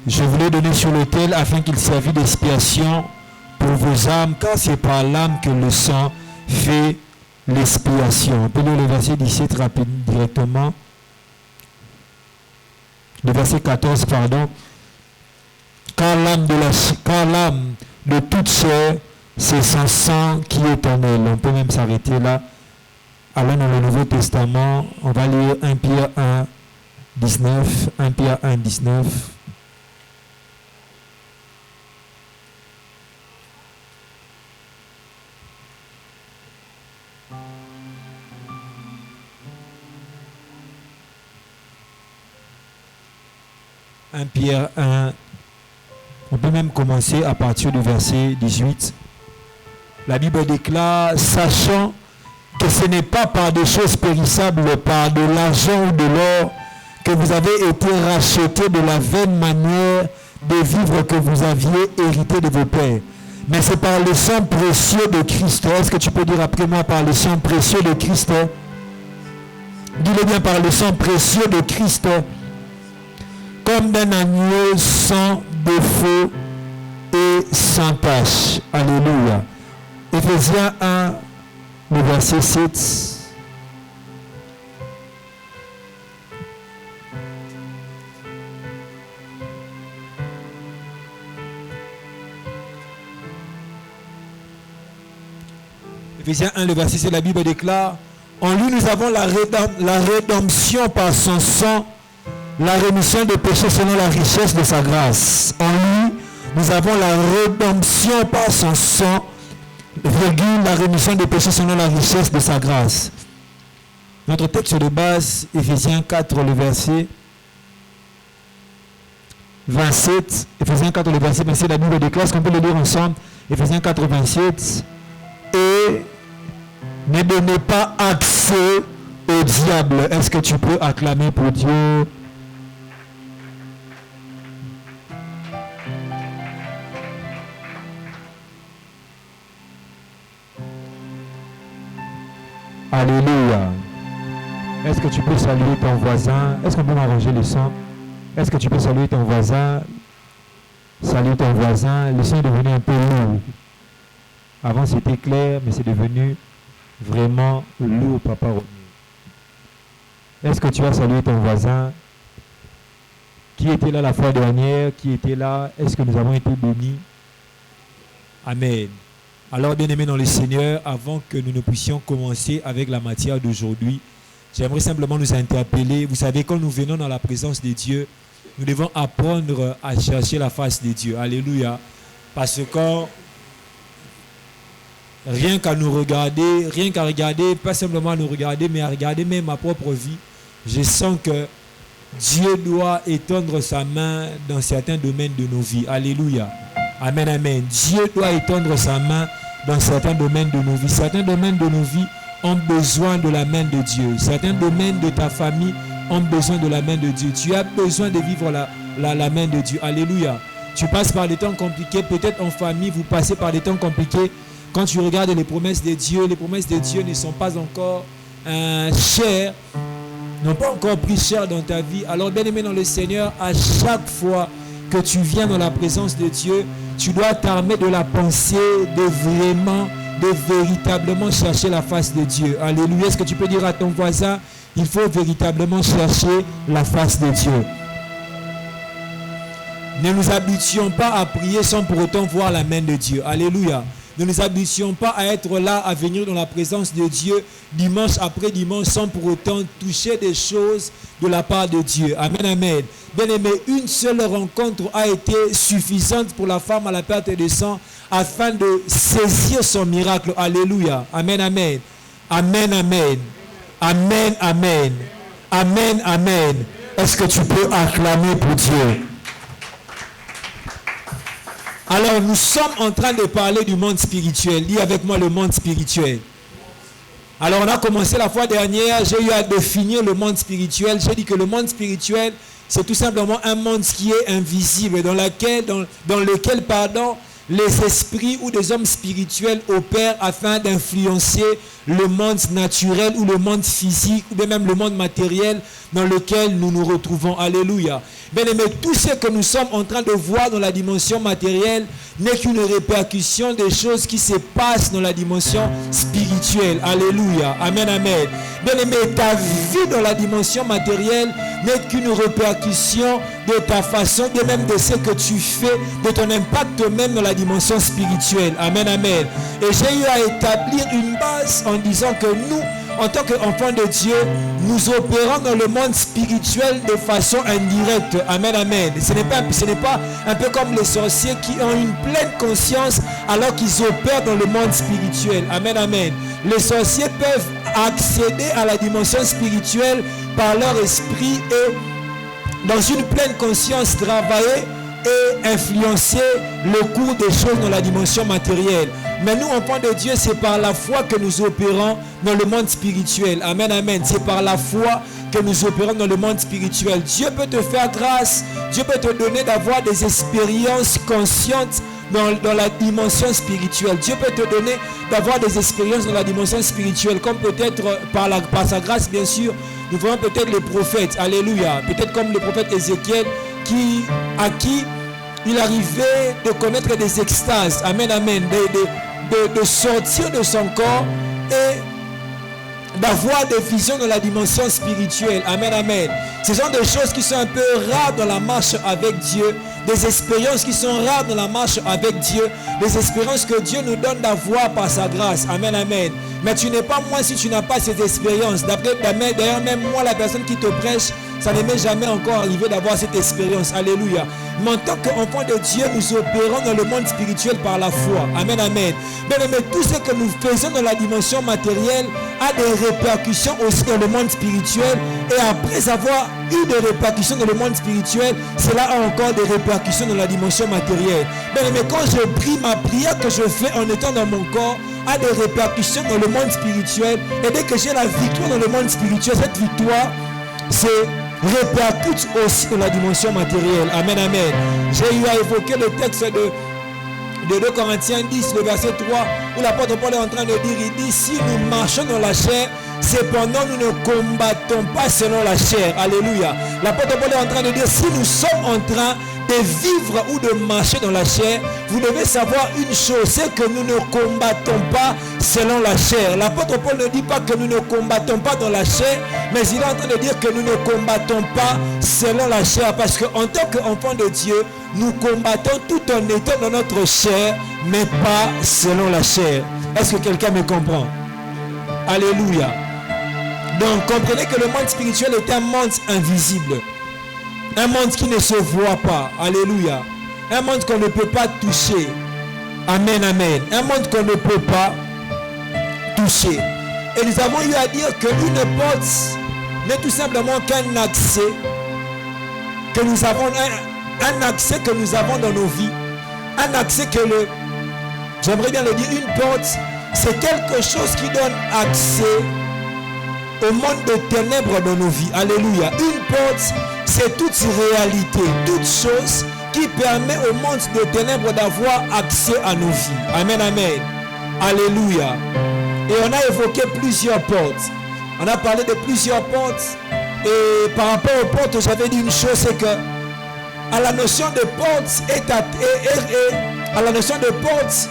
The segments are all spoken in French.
Je vous l'ai donné sur l'autel afin qu'il servît d'expiation pour vos âmes, car c'est par l'âme que le sang fait l'expiation. On peut lire le verset 17 rapidement, directement. Le verset 14, pardon. Car l'âme de toute chair, c'est son sang qui est en elle. On peut même s'arrêter là. Allons dans le Nouveau Testament. On va lire 1 Pierre 1, 19. 1 Pierre 1, 19. Pierre 1, on peut même commencer à partir du verset 18. La Bible déclare, sachant que ce n'est pas par des choses périssables, par de l'argent ou de l'or, que vous avez été rachetés de la vaine manière de vivre que vous aviez hérité de vos pères. Mais c'est par le sang précieux de Christ. Est-ce que tu peux dire après moi, par le sang précieux de Christ? Dis-le bien, par le sang précieux de Christ. Comme d'un agneau sans défaut et sans tache. Alléluia. Éphésiens 1, le verset 7. Éphésiens 1, le verset 7, la Bible déclare, en lui nous avons la rédemption par son sang, la rémission des péchés selon la richesse de sa grâce. En lui, nous avons la rédemption par son sang, la rémission des péchés selon la richesse de sa grâce. Notre texte de base, Éphésiens 4, le verset 27. Éphésiens 4, le verset 27, la Bible déclare, est-ce qu'on peut le lire ensemble? Éphésiens 4, 27. Et ne donnez pas accès au diable. Est-ce que tu peux acclamer pour Dieu? Alléluia. Est-ce que tu peux saluer ton voisin? Est-ce qu'on peut m'arranger le son? Est-ce que tu peux saluer ton voisin? Saluer ton voisin. Le son est devenu un peu lourd. Avant c'était clair, mais c'est devenu vraiment lourd, papa. Est-ce que tu as salué ton voisin? Qui était là la fois dernière? Qui était là? Est-ce que nous avons été bénis? Amen. Alors, bien-aimés dans le Seigneur, avant que nous ne puissions commencer avec la matière d'aujourd'hui, j'aimerais simplement nous interpeller. Vous savez, quand nous venons dans la présence de Dieu, nous devons apprendre à chercher la face de Dieu. Alléluia. Parce que rien qu'à regarder, pas simplement à nous regarder, mais à regarder même ma propre vie, je sens que Dieu doit étendre sa main dans certains domaines de nos vies. Alléluia. Amen, amen. Dieu doit étendre sa main dans certains domaines de nos vies. Certains domaines de nos vies ont besoin de la main de Dieu. Certains domaines de ta famille ont besoin de la main de Dieu. Tu as besoin de vivre la main de Dieu. Alléluia. Tu passes par des temps compliqués. Peut-être en famille, vous passez par des temps compliqués. Quand tu regardes les promesses de Dieu ne sont pas encore chères, n'ont pas encore pris cher dans ta vie. Alors, bien-aimé dans le Seigneur, à chaque fois que tu viens dans la présence de Dieu, tu dois t'armer de la pensée de véritablement chercher la face de Dieu. Alléluia. Est-ce que tu peux dire à ton voisin, il faut véritablement chercher la face de Dieu. Ne nous habituons pas à prier sans pour autant voir la main de Dieu. Alléluia. Ne nous habituons pas à être là, à venir dans la présence de Dieu dimanche après dimanche sans pour autant toucher des choses de la part de Dieu. Amen, amen. Bien-aimé, une seule rencontre a été suffisante pour la femme à la perte de sang afin de saisir son miracle. Alléluia. Amen, amen. Amen, amen. Amen, amen. Amen, amen. Est-ce que tu peux acclamer pour Dieu? Alors, nous sommes en train de parler du monde spirituel. Dis avec moi le monde spirituel. Alors, on a commencé la fois dernière, j'ai eu à définir le monde spirituel. J'ai dit que le monde spirituel, c'est tout simplement un monde qui est invisible, dans lequel les esprits ou des hommes spirituels opèrent afin d'influencer le monde naturel ou le monde physique ou bien même le monde matériel dans lequel nous nous retrouvons. Alléluia. Bien aimé, tout ce que nous sommes en train de voir dans la dimension matérielle n'est qu'une répercussion des choses qui se passent dans la dimension spirituelle. Alléluia. Amen, amen. Bien aimé, ta vie dans la dimension matérielle n'est qu'une répercussion de ta façon, de même de ce que tu fais, de ton impact même dans la dimension spirituelle. Amen, amen. Et j'ai eu à établir une base en disant que nous, en tant qu'enfants de Dieu, nous opérons dans le monde spirituel de façon indirecte. Amen, amen. Ce n'est pas un peu comme les sorciers qui ont une pleine conscience alors qu'ils opèrent dans le monde spirituel. Amen, amen. Les sorciers peuvent accéder à la dimension spirituelle par leur esprit et dans une pleine conscience travailler et influencer le cours des choses dans la dimension matérielle. Mais nous, enfants de Dieu, c'est par la foi que nous opérons dans le monde spirituel. Amen, amen. C'est par la foi que nous opérons dans le monde spirituel. Dieu peut te faire grâce. Dieu peut te donner d'avoir des expériences conscientes dans la dimension spirituelle. Dieu peut te donner d'avoir des expériences dans la dimension spirituelle, comme peut-être par sa grâce, bien sûr. Nous voyons peut-être les prophètes. Alléluia. Peut-être comme le prophète Ézéchiel à qui il arrivait de connaître des extases. Amen, amen. De sortir de son corps et d'avoir des visions dans la dimension spirituelle. Amen, amen. Ce sont des choses qui sont un peu rares dans la marche avec Dieu. Des expériences qui sont rares dans la marche avec Dieu. Des expériences que Dieu nous donne d'avoir par sa grâce. Amen, amen. Mais tu n'es pas moi si tu n'as pas cette expérience. D'ailleurs, même moi, la personne qui te prêche, ça ne m'est jamais encore arrivé d'avoir cette expérience. Alléluia. Mais en tant qu'enfant de Dieu, nous opérons dans le monde spirituel par la foi. Amen, amen. Mais tout ce que nous faisons dans la dimension matérielle a des répercussions aussi dans le monde spirituel. Et après avoir eu des répercussions dans le monde spirituel, cela a encore des répercussions dans la dimension matérielle. Mais quand je prie, ma prière que je fais en étant dans mon corps a des répercussions dans le monde spirituel. Et dès que j'ai la victoire dans le monde spirituel, cette victoire se répercute aussi dans la dimension matérielle. Amen, amen. J'ai eu à évoquer le texte de 2 Corinthiens 10, le verset 3, où l'apôtre Paul est en train de dire, il dit, si nous marchons dans la chair, cependant nous ne combattons pas selon la chair. Alléluia. L'apôtre Paul est en train de dire, si nous sommes en train de vivre ou de marcher dans la chair, vous devez savoir une chose, c'est que nous ne combattons pas selon la chair. L'apôtre Paul ne dit pas que nous ne combattons pas dans la chair, mais il est en train de dire que nous ne combattons pas selon la chair, parce qu'en tant qu'enfants de Dieu, nous combattons tout en étant dans notre chair, mais pas selon la chair. Est-ce que quelqu'un me comprend? Alléluia. Donc comprenez que le monde spirituel est un monde invisible. Un monde qui ne se voit pas. Alléluia. Un monde qu'on ne peut pas toucher. Amen, amen. Un monde qu'on ne peut pas toucher. Et nous avons eu à dire qu'une porte n'est tout simplement qu'un accès que nous avons, un accès que nous avons dans nos vies. Un accès j'aimerais bien le dire, une porte, c'est quelque chose qui donne accès au monde de ténèbres dans nos vies. Alléluia. Une porte, c'est toute réalité, toute chose qui permet au monde de ténèbres d'avoir accès à nos vies. Amen, amen. Alléluia. Et on a évoqué plusieurs portes. On a parlé de plusieurs portes. Et par rapport aux portes, j'avais dit une chose, c'est que à la notion de porte à la notion de porte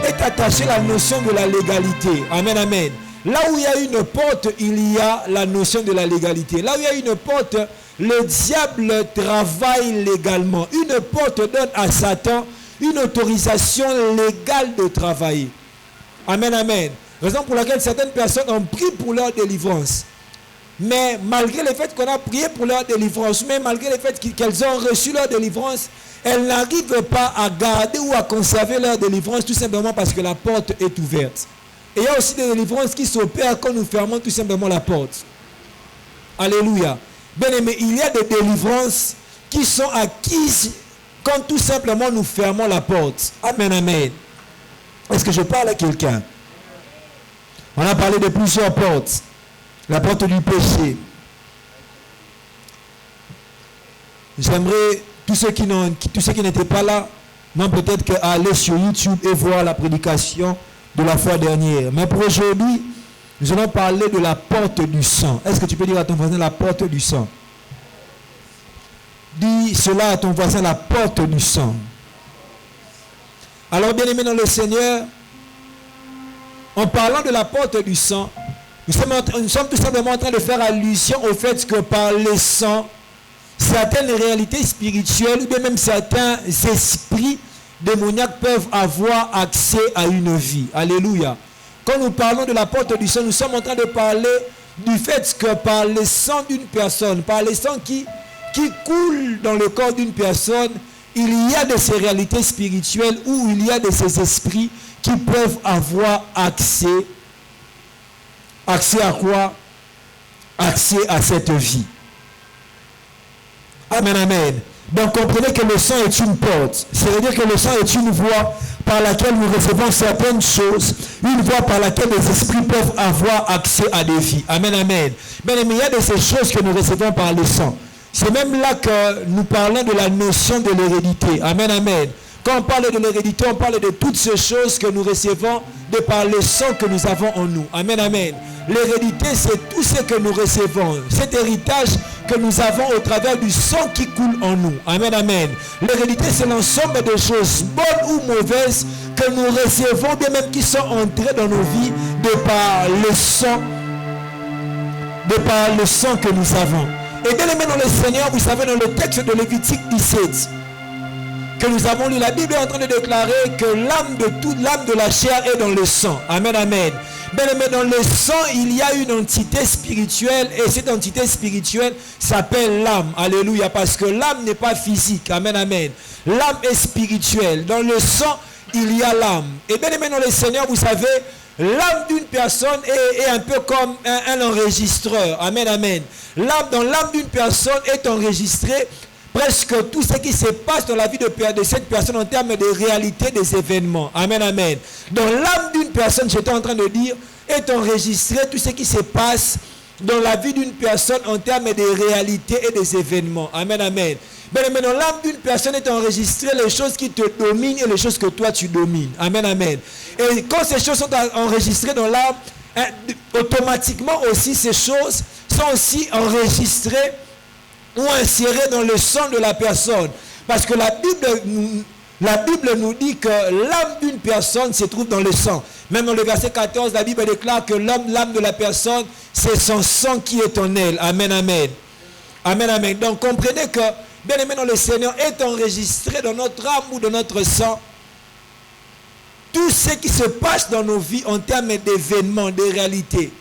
est attachée la notion de la légalité. Amen, amen. Là où il y a une porte, il y a la notion de la légalité. Là où il y a une porte, le diable travaille légalement. Une porte donne à Satan une autorisation légale de travailler. Amen, amen. Raison pour laquelle certaines personnes ont prié pour leur délivrance. Mais malgré le fait qu'on a prié pour leur délivrance, mais malgré le fait qu'elles ont reçu leur délivrance, elles n'arrivent pas à garder ou à conserver leur délivrance tout simplement parce que la porte est ouverte. Et il y a aussi des délivrances qui s'opèrent quand nous fermons tout simplement la porte. Alléluia. Bien aimé, il y a des délivrances qui sont acquises quand tout simplement nous fermons la porte. Amen, amen. Est-ce que je parle à quelqu'un? On a parlé de plusieurs portes. La porte du péché. J'aimerais, tous ceux qui n'étaient pas là, Non, peut-être qu'aller sur YouTube et voir la prédication de la fois dernière. Mais pour aujourd'hui, nous allons parler de la porte du sang. Est-ce que tu peux dire à ton voisin la porte du sang? Dis cela à ton voisin, la porte du sang. Alors, bien aimé dans le Seigneur, en parlant de la porte du sang, nous sommes tout simplement en train de faire allusion au fait que par le sang, certaines réalités spirituelles ou bien même certains esprits démoniaques peuvent avoir accès à une vie. Alléluia. Quand nous parlons de la porte du sang, nous sommes en train de parler du fait que par le sang d'une personne, par le sang qui coule dans le corps d'une personne, il y a de ces réalités spirituelles où il y a de ces esprits qui peuvent avoir accès. Accès à quoi? Accès à cette vie. Amen, amen. Donc comprenez que le sang est une porte. C'est-à-dire que le sang est une voie par laquelle nous recevons certaines choses. Une voie par laquelle les esprits peuvent avoir accès à des vies. Amen, amen. Mais il y a de ces choses que nous recevons par le sang. C'est même là que nous parlons de la notion de l'hérédité. Amen, amen. Quand on parle de l'hérédité, on parle de toutes ces choses que nous recevons de par le sang que nous avons en nous. Amen, amen. L'hérédité, c'est tout ce que nous recevons. Cet héritage que nous avons au travers du sang qui coule en nous. Amen, amen. L'hérédité, c'est l'ensemble de choses bonnes ou mauvaises que nous recevons, bien même qui sont entrées dans nos vies de par le sang que nous avons. Et bien aimé dans le Seigneur, vous savez, dans le texte de Lévitique 17, que nous avons lu, la Bible est en train de déclarer que l'âme de la chair est dans le sang. Amen, amen. Bien aimé, dans le sang, il y a une entité spirituelle et cette entité spirituelle s'appelle l'âme. Alléluia, parce que l'âme n'est pas physique. Amen, amen. L'âme est spirituelle. Dans le sang, il y a l'âme. Et bien aimé dans le Seigneur, vous savez, l'âme d'une personne est un peu comme un enregistreur. Amen, amen. Dans l'âme d'une personne est enregistré presque tout ce qui se passe dans la vie de cette personne en termes de réalité des événements. Amen, amen. Dans l'âme d'une personne, j'étais en train de dire, est enregistré tout ce qui se passe dans la vie d'une personne en termes de réalité et des événements. Amen, amen. Mais dans l'âme d'une personne est enregistré les choses qui te dominent et les choses que toi tu domines. Amen, amen. Et quand ces choses sont enregistrées dans l'âme, automatiquement aussi ces choses sont aussi enregistrées ou insérées dans le sang de la personne. Parce que la Bible nous dit que l'âme d'une personne se trouve dans le sang. Même dans le verset 14, la Bible déclare que l'âme de la personne, c'est son sang qui est en elle. Amen, amen. Amen, amen. Donc comprenez que, bien aimé dans le Seigneur, est enregistré dans notre âme ou dans notre sang tout ce qui se passe dans nos vies en termes d'événements, de réalités.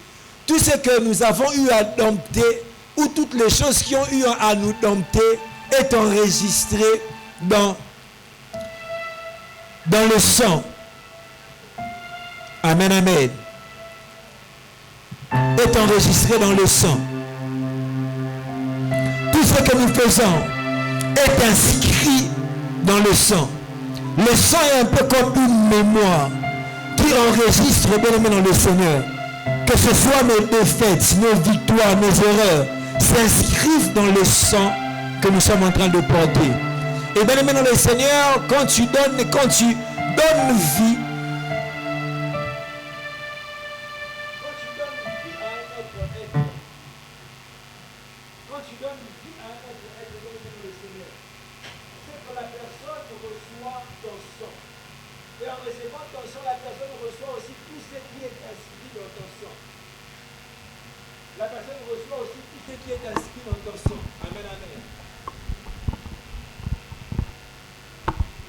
Tout ce que nous avons eu à dompter ou toutes les choses qui ont eu à nous dompter est enregistré dans le sang. Amen, amen. Est enregistré dans le sang. Tout ce que nous faisons est inscrit dans le sang. Le sang est un peu comme une mémoire qui enregistre, bien aimé dans le Seigneur, que ce soit nos défaites, nos victoires, nos erreurs, s'inscrivent dans le sang que nous sommes en train de porter. Et bien aimé dans le Seigneur, quand tu donnes vie,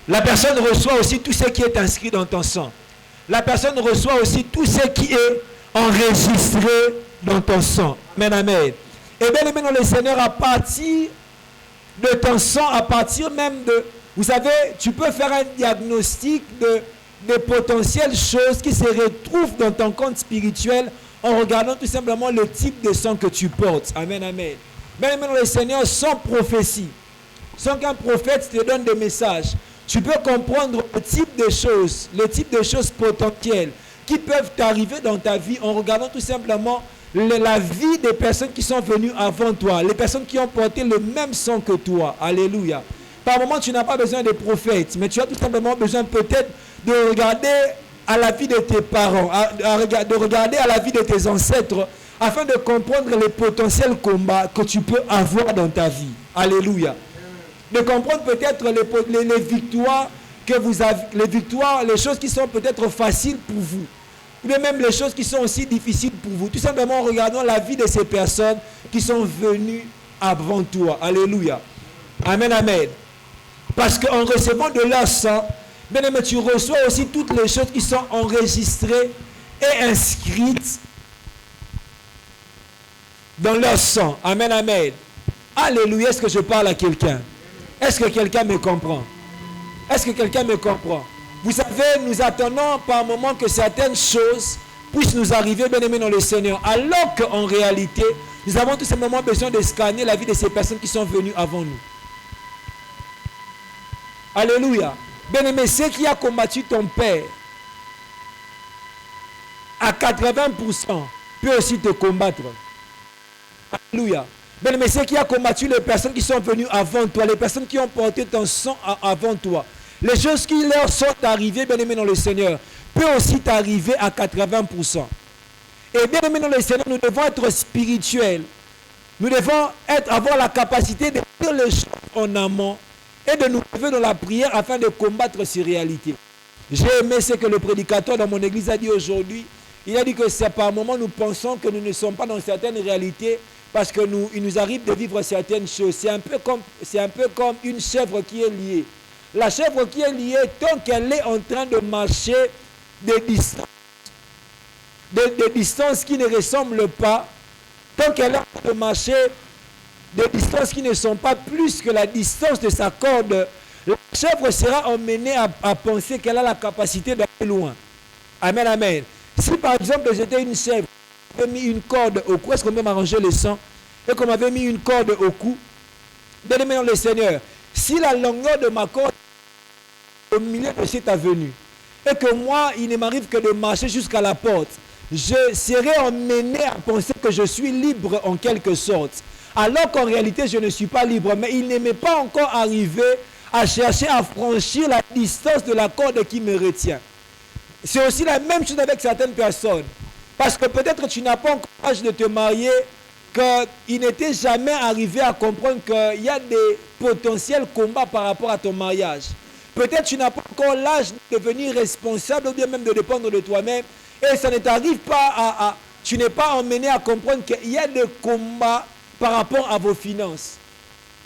la personne reçoit aussi tout ce qui est inscrit dans ton sang. La personne reçoit aussi tout ce qui est enregistré dans ton sang. Amen, amen. Et bien aimé dans le Seigneur, à partir de ton sang, à partir même de... Vous savez, tu peux faire un diagnostic de potentielles choses qui se retrouvent dans ton compte spirituel en regardant tout simplement le type de sang que tu portes. Amen, amen. Bien aimé dans le Seigneur, sans prophétie, sans qu'un prophète te donne des messages, tu peux comprendre le type de choses potentielles qui peuvent t'arriver dans ta vie en regardant tout simplement la vie des personnes qui sont venues avant toi, les personnes qui ont porté le même sang que toi. Alléluia. Par moment, tu n'as pas besoin de prophètes, mais tu as tout simplement besoin peut-être de regarder à la vie de tes parents, de regarder à la vie de tes ancêtres, afin de comprendre les potentiels combats que tu peux avoir dans ta vie. Alléluia. De comprendre peut-être les victoires que vous avez, les choses qui sont peut-être faciles pour vous, ou bien même les choses qui sont aussi difficiles pour vous. Tout simplement en regardant la vie de ces personnes qui sont venues avant toi. Alléluia. Amen, amen. Parce qu'en recevant de leur sang, bien aimé, tu reçois aussi toutes les choses qui sont enregistrées et inscrites dans leur sang. Amen, amen. Alléluia. Est-ce que je parle à quelqu'un? Est-ce que quelqu'un me comprend? Est-ce que quelqu'un me comprend? Vous savez, nous attendons par moment que certaines choses puissent nous arriver, bien aimés dans le Seigneur, alors qu'en réalité, nous avons tout simplement besoin de scanner la vie de ces personnes qui sont venues avant nous. Alléluia. Bien-aimé, ce qui a combattu ton père à 80% peut aussi te combattre. Alléluia. Bien-aimé, ce qui a combattu les personnes qui sont venues avant toi, les personnes qui ont porté ton sang avant toi, les choses qui leur sont arrivées, bien-aimé dans le Seigneur, peut aussi t'arriver à 80%. Et bien-aimé dans le Seigneur, nous devons être spirituels. Nous devons avoir la capacité de faire les choses en amont et de nous lever dans la prière afin de combattre ces réalités. J'ai aimé ce que le prédicateur dans mon église a dit aujourd'hui. Il a dit que c'est par moment nous pensons que nous ne sommes pas dans certaines réalités parce qu'il nous arrive de vivre certaines choses. C'est un peu comme une chèvre qui est liée. La chèvre qui est liée, tant qu'elle est en train de marcher des distances qui ne ressemblent pas, tant qu'elle est en train de marcher des distances qui ne sont pas plus que la distance de sa corde, la chèvre sera emmenée à penser qu'elle a la capacité d'aller loin. Amen, amen. Si par exemple j'étais une chèvre, j'avais mis une corde au cou, est-ce qu'on peut m'arranger le sang, et qu'on m'avait mis une corde au cou, bien aimé dans le Seigneur, si la longueur de ma corde est au milieu de cette avenue, et que moi, il ne m'arrive que de marcher jusqu'à la porte, je serai emmené à penser que je suis libre en quelque sorte. Alors qu'en réalité, je ne suis pas libre. Mais il ne m'est pas encore arrivé à chercher à franchir la distance de la corde qui me retient. C'est aussi la même chose avec certaines personnes. Parce que peut-être tu n'as pas encore l'âge de te marier, qu'il n'était jamais arrivé à comprendre qu'il y a des potentiels combats par rapport à ton mariage. Peut-être tu n'as pas encore l'âge de devenir responsable ou bien même de dépendre de toi-même. Et ça ne t'arrive pas tu n'es pas emmené à comprendre qu'il y a des combats par rapport à vos finances.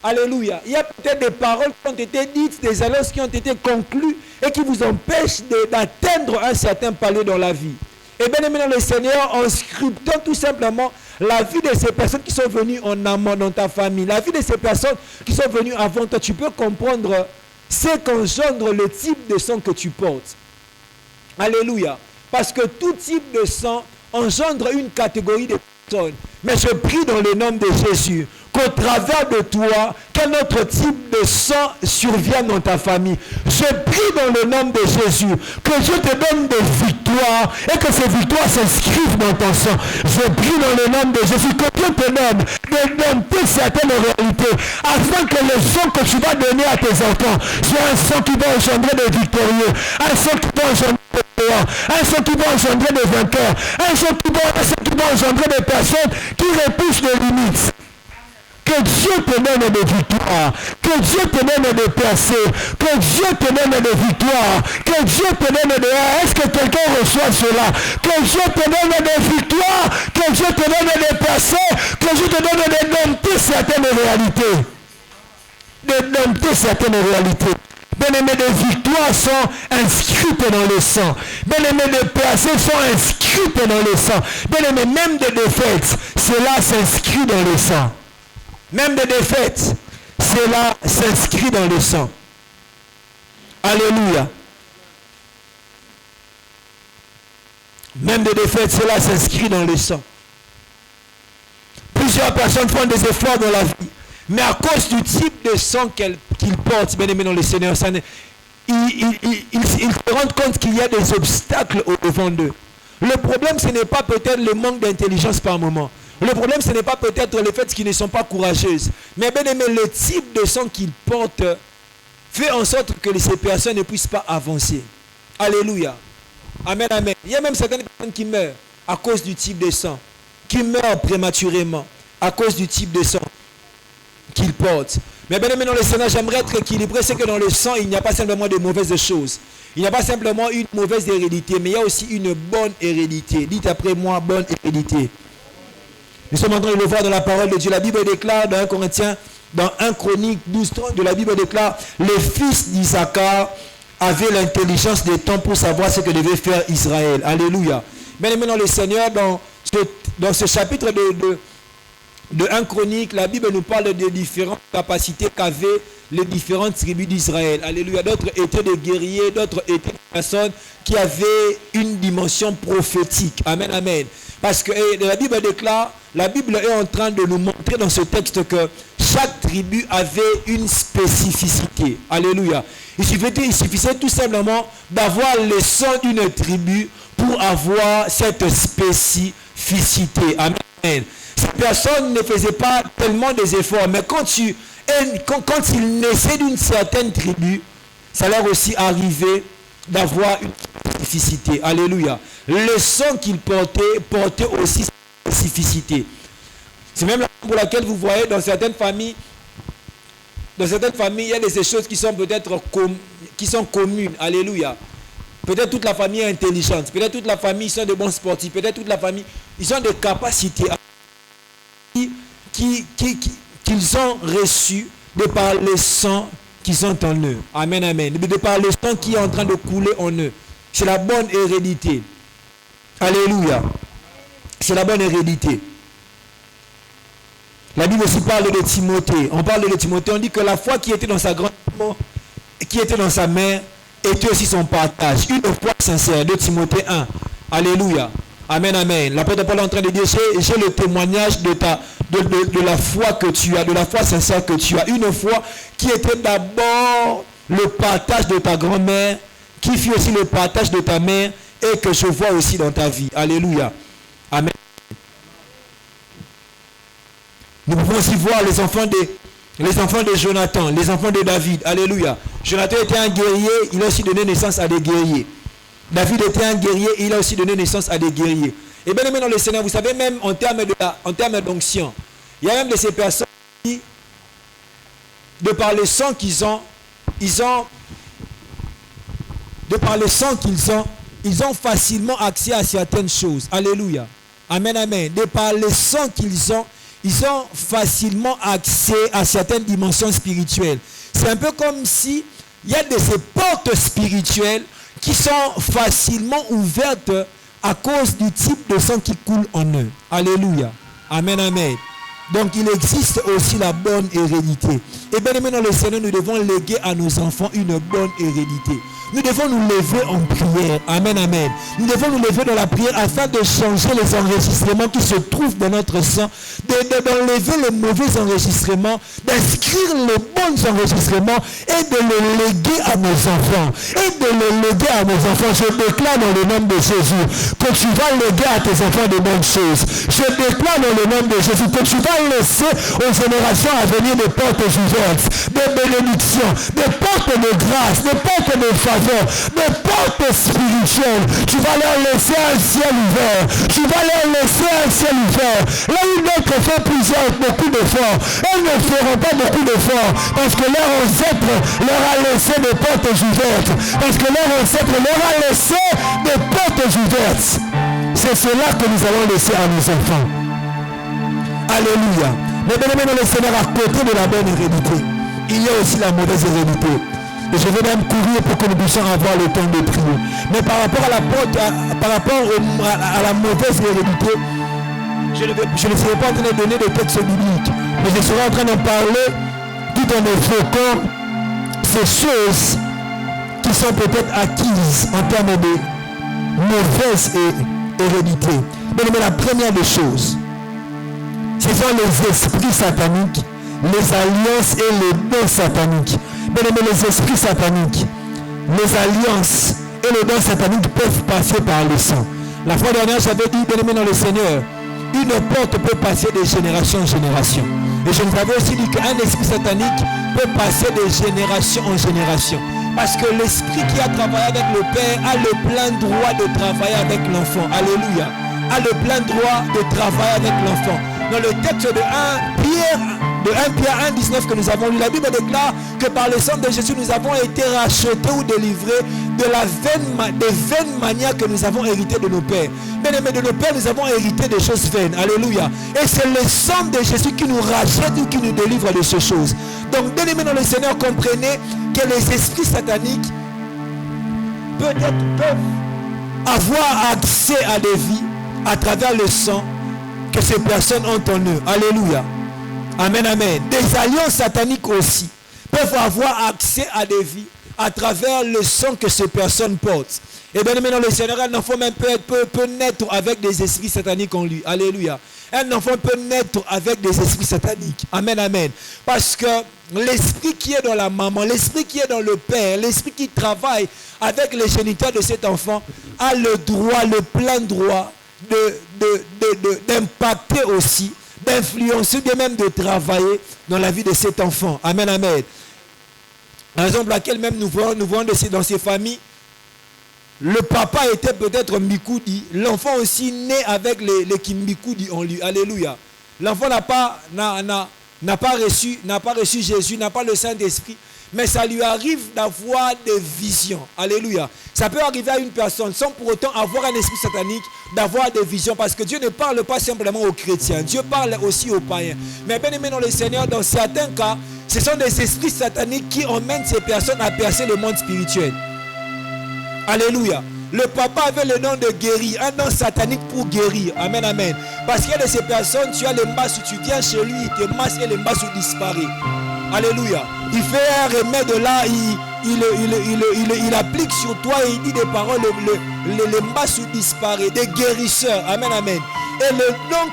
Alléluia. Il y a peut-être des paroles qui ont été dites, des alliances qui ont été conclues et qui vous empêchent d'atteindre un certain palier dans la vie. Et bien aimé dans le Seigneur, en scriptant tout simplement la vie de ces personnes qui sont venues en amont dans ta famille, la vie de ces personnes qui sont venues avant toi, tu peux comprendre ce qu'engendre le type de sang que tu portes. Alléluia. Parce que tout type de sang engendre une catégorie de personnes. Mais je prie dans le nom de Jésus qu'au travers de toi, quel autre type de sang survienne dans ta famille. Je prie dans le nom de Jésus que Dieu te donne des victoires et que ces victoires s'inscrivent dans ton sang. Je prie dans le nom de Jésus que Dieu te donne de dompter certaines réalités afin que le sang que tu vas donner à tes enfants soit un sang qui va engendrer des victorieux, un sang qui va engendrer un sang qui va engendrer des vainqueurs, un sang qui va engendrer des personnes qui repoussent les limites. Que Dieu te donne des victoires, que Dieu te donne des percées, que Dieu te donne des victoires, que Dieu te donne des... Est-ce que quelqu'un reçoit cela? Que Dieu te donne des victoires, que Dieu te donne des percées, que Dieu te donne de dompter certaines réalités. De dompter certaines réalités. Bien-aimés, des victoires sont inscrites dans le sang. Bien-aimés, des percées sont inscrites dans le sang. Bien-aimés, même des défaites, cela s'inscrit dans le sang. Même des défaites, cela s'inscrit dans le sang. Alléluia. Même des défaites, cela s'inscrit dans le sang. Plusieurs personnes font des efforts dans la vie. Mais à cause du type de sang qu'ils portent, bien aimé dans le Seigneur, ils se rendent compte qu'il y a des obstacles au-devant d'eux. Le problème, ce n'est pas peut-être le manque d'intelligence par moment. Le problème, ce n'est pas peut-être le fait qu'ils ne sont pas courageuses. Mais bien aimé, le type de sang qu'ils portent fait en sorte que ces personnes ne puissent pas avancer. Alléluia. Amen, amen. Il y a même certaines personnes qui meurent à cause du type de sang, qui meurent prématurément à cause du type de sang qu'ils portent. Mais bien aimé dans le Seigneur, j'aimerais être équilibré, c'est que dans le sang, il n'y a pas simplement de mauvaises choses. Il n'y a pas simplement une mauvaise hérédité, mais il y a aussi une bonne hérédité. Dites après moi, bonne hérédité. Nous sommes en train de le voir dans la parole de Dieu. La Bible déclare dans 1 Corinthiens, dans 1 Chronique 12:30 de la Bible déclare, les fils d'Issachar avaient l'intelligence des temps pour savoir ce que devait faire Israël. Alléluia. Bien aimé dans le Seigneur, dans ce chapitre de 1 Chronique, la Bible nous parle des différentes capacités qu'avaient les différentes tribus d'Israël. Alléluia. D'autres étaient des guerriers, d'autres étaient des personnes qui avaient une dimension prophétique. Amen, amen. Parce que la Bible déclare, la Bible est en train de nous montrer dans ce texte que chaque tribu avait une spécificité. Alléluia. Il suffisait tout simplement d'avoir le sang d'une tribu pour avoir cette spécificité. Amen. Ces personnes ne faisaient pas tellement des efforts, mais quand ils naissaient d'une certaine tribu, ça leur aussi arrivait d'avoir une spécificité. Alléluia. Le sang qu'ils portait aussi spécificité. C'est même la raison pour laquelle vous voyez dans certaines familles, il y a des choses qui sont peut-être communes. Alléluia. Peut-être toute la famille est intelligente. Peut-être toute la famille, ils sont de bons sportifs. Peut-être toute la famille, ils ont des capacités qu'ils ont reçues de par le sang qui sont en eux. Amen, amen. De par le sang qui est en train de couler en eux. C'est la bonne hérédité. Alléluia. C'est la bonne hérédité. La Bible aussi parle de Timothée. On parle de Timothée, on dit que la foi qui était dans sa grand-mère, qui était dans sa mère, était aussi son partage. Une foi sincère. De Timothée 1. Alléluia. Amen, amen. L'apôtre Paul est en train de dire, j'ai le témoignage de la foi que tu as, de la foi sincère que tu as. Une foi qui était d'abord le partage de ta grand-mère, qui fut aussi le partage de ta mère, et que je vois aussi dans ta vie. Alléluia. Amen. Nous pouvons aussi voir les enfants de Jonathan, les enfants de David. Alléluia. Jonathan était un guerrier, il a aussi donné naissance à des guerriers. David était un guerrier, il a aussi donné naissance à des guerriers. Et bien aimé dans le Seigneur, vous savez, même en termes d'onction, il y a même de ces personnes qui, de par le sang qu'ils ont, ils ont facilement accès à certaines choses. Alléluia. Amen, amen. De par le sang qu'ils ont, ils ont facilement accès à certaines dimensions spirituelles. C'est un peu comme si il y a de ces portes spirituelles qui sont facilement ouvertes à cause du type de sang qui coule en eux. Alléluia. Amen, amen. Donc il existe aussi la bonne hérédité. Et bien aimé dans le Seigneur, nous devons léguer à nos enfants une bonne hérédité. Nous devons nous lever en prière. Amen, amen. Nous devons nous lever dans la prière afin de changer les enregistrements qui se trouvent dans notre sang, d'enlever les mauvais enregistrements, d'inscrire les bons enregistrements et de les léguer à nos enfants. Je déclare dans le nom de Jésus que tu vas léguer à tes enfants de bonnes choses. Je déclare dans le nom de Jésus que tu vas laisser aux générations à venir des portes ouvertes, des bénédictions, des portes de grâce, des portes de faveur, des portes spirituelles. Tu vas leur laisser un ciel ouvert. Là où d'autres font beaucoup d'efforts, elles ne feront pas beaucoup d'efforts parce que leur ancêtre leur a laissé des portes ouvertes. C'est cela que nous allons laisser à nos enfants. Alléluia. Mais bien aimé dans le Seigneur, à côté de la bonne hérédité, il y a aussi la mauvaise hérédité. Et je vais même courir pour que nous puissions avoir le temps de prier. Mais par rapport à la mauvaise hérédité, je ne serai pas en train de donner des textes bibliques, mais je serai en train d'en parler tout en évoquant ces choses qui sont peut-être acquises en termes de mauvaise hérédité. Mais la première des choses, ce sont les esprits sataniques, les alliances et les dons sataniques. Bien aimé, les esprits sataniques, les alliances et les dons sataniques peuvent passer par le sang. La fois dernière, j'avais dit, bien aimé dans le Seigneur, une porte peut passer de génération en génération. Et je vous avais aussi dit qu'un esprit satanique peut passer de génération en génération. Parce que l'esprit qui a travaillé avec le Père a le plein droit de travailler avec l'enfant. Alléluia. A le plein droit de travailler avec l'enfant. Dans le texte de 1 Pierre 1,19 que nous avons lu, la Bible déclare que par le sang de Jésus, nous avons été rachetés ou délivrés des vaines manières que nous avons héritées de nos pères. Bien aimés, de nos pères, nous avons hérité des choses vaines. Alléluia. Et c'est le sang de Jésus qui nous rachète ou qui nous délivre de ces choses. Donc, bien aimés dans le Seigneur, comprenez que les esprits sataniques peuvent avoir accès à des vies à travers le sang que ces personnes ont en eux. Alléluia. Amen, amen. Des alliances sataniques aussi peuvent avoir accès à des vies à travers le sang que ces personnes portent. Et bien aimé dans le Seigneur, un enfant même peut naître avec des esprits sataniques en lui. Alléluia. Un enfant peut naître avec des esprits sataniques. Amen, amen. Parce que l'esprit qui est dans la maman, l'esprit qui est dans le père, l'esprit qui travaille avec les géniteurs de cet enfant a le droit, le plein droit d'impacter aussi, d'influencer, bien même de travailler dans la vie de cet enfant. Amen, amen. Raison pour laquelle même nous voyons dans ces familles, le papa était peut-être Mbikoudi, l'enfant aussi né avec les Kimbikoudi en lui. Alléluia. L'enfant n'a pas reçu Jésus, n'a pas le Saint-Esprit, mais ça lui arrive d'avoir des visions. Alléluia. Ça peut arriver à une personne sans pour autant avoir un esprit satanique, d'avoir des visions, parce que Dieu ne parle pas simplement aux chrétiens, Dieu parle aussi aux païens. Mais bien aimé dans le Seigneur, dans certains cas, ce sont des esprits sataniques qui emmènent ces personnes à percer le monde spirituel. Alléluia. Le papa avait le nom de guérir, un nom satanique pour guérir. Amen, amen. Parce qu'il y a de ces personnes, tu as les masses, tu viens chez lui, il te masse et les masses disparaissent. Alléluia. Il fait un remède là, il applique sur toi et il dit des paroles, les masses disparaissent, des guérisseurs. Amen, amen. Et le nom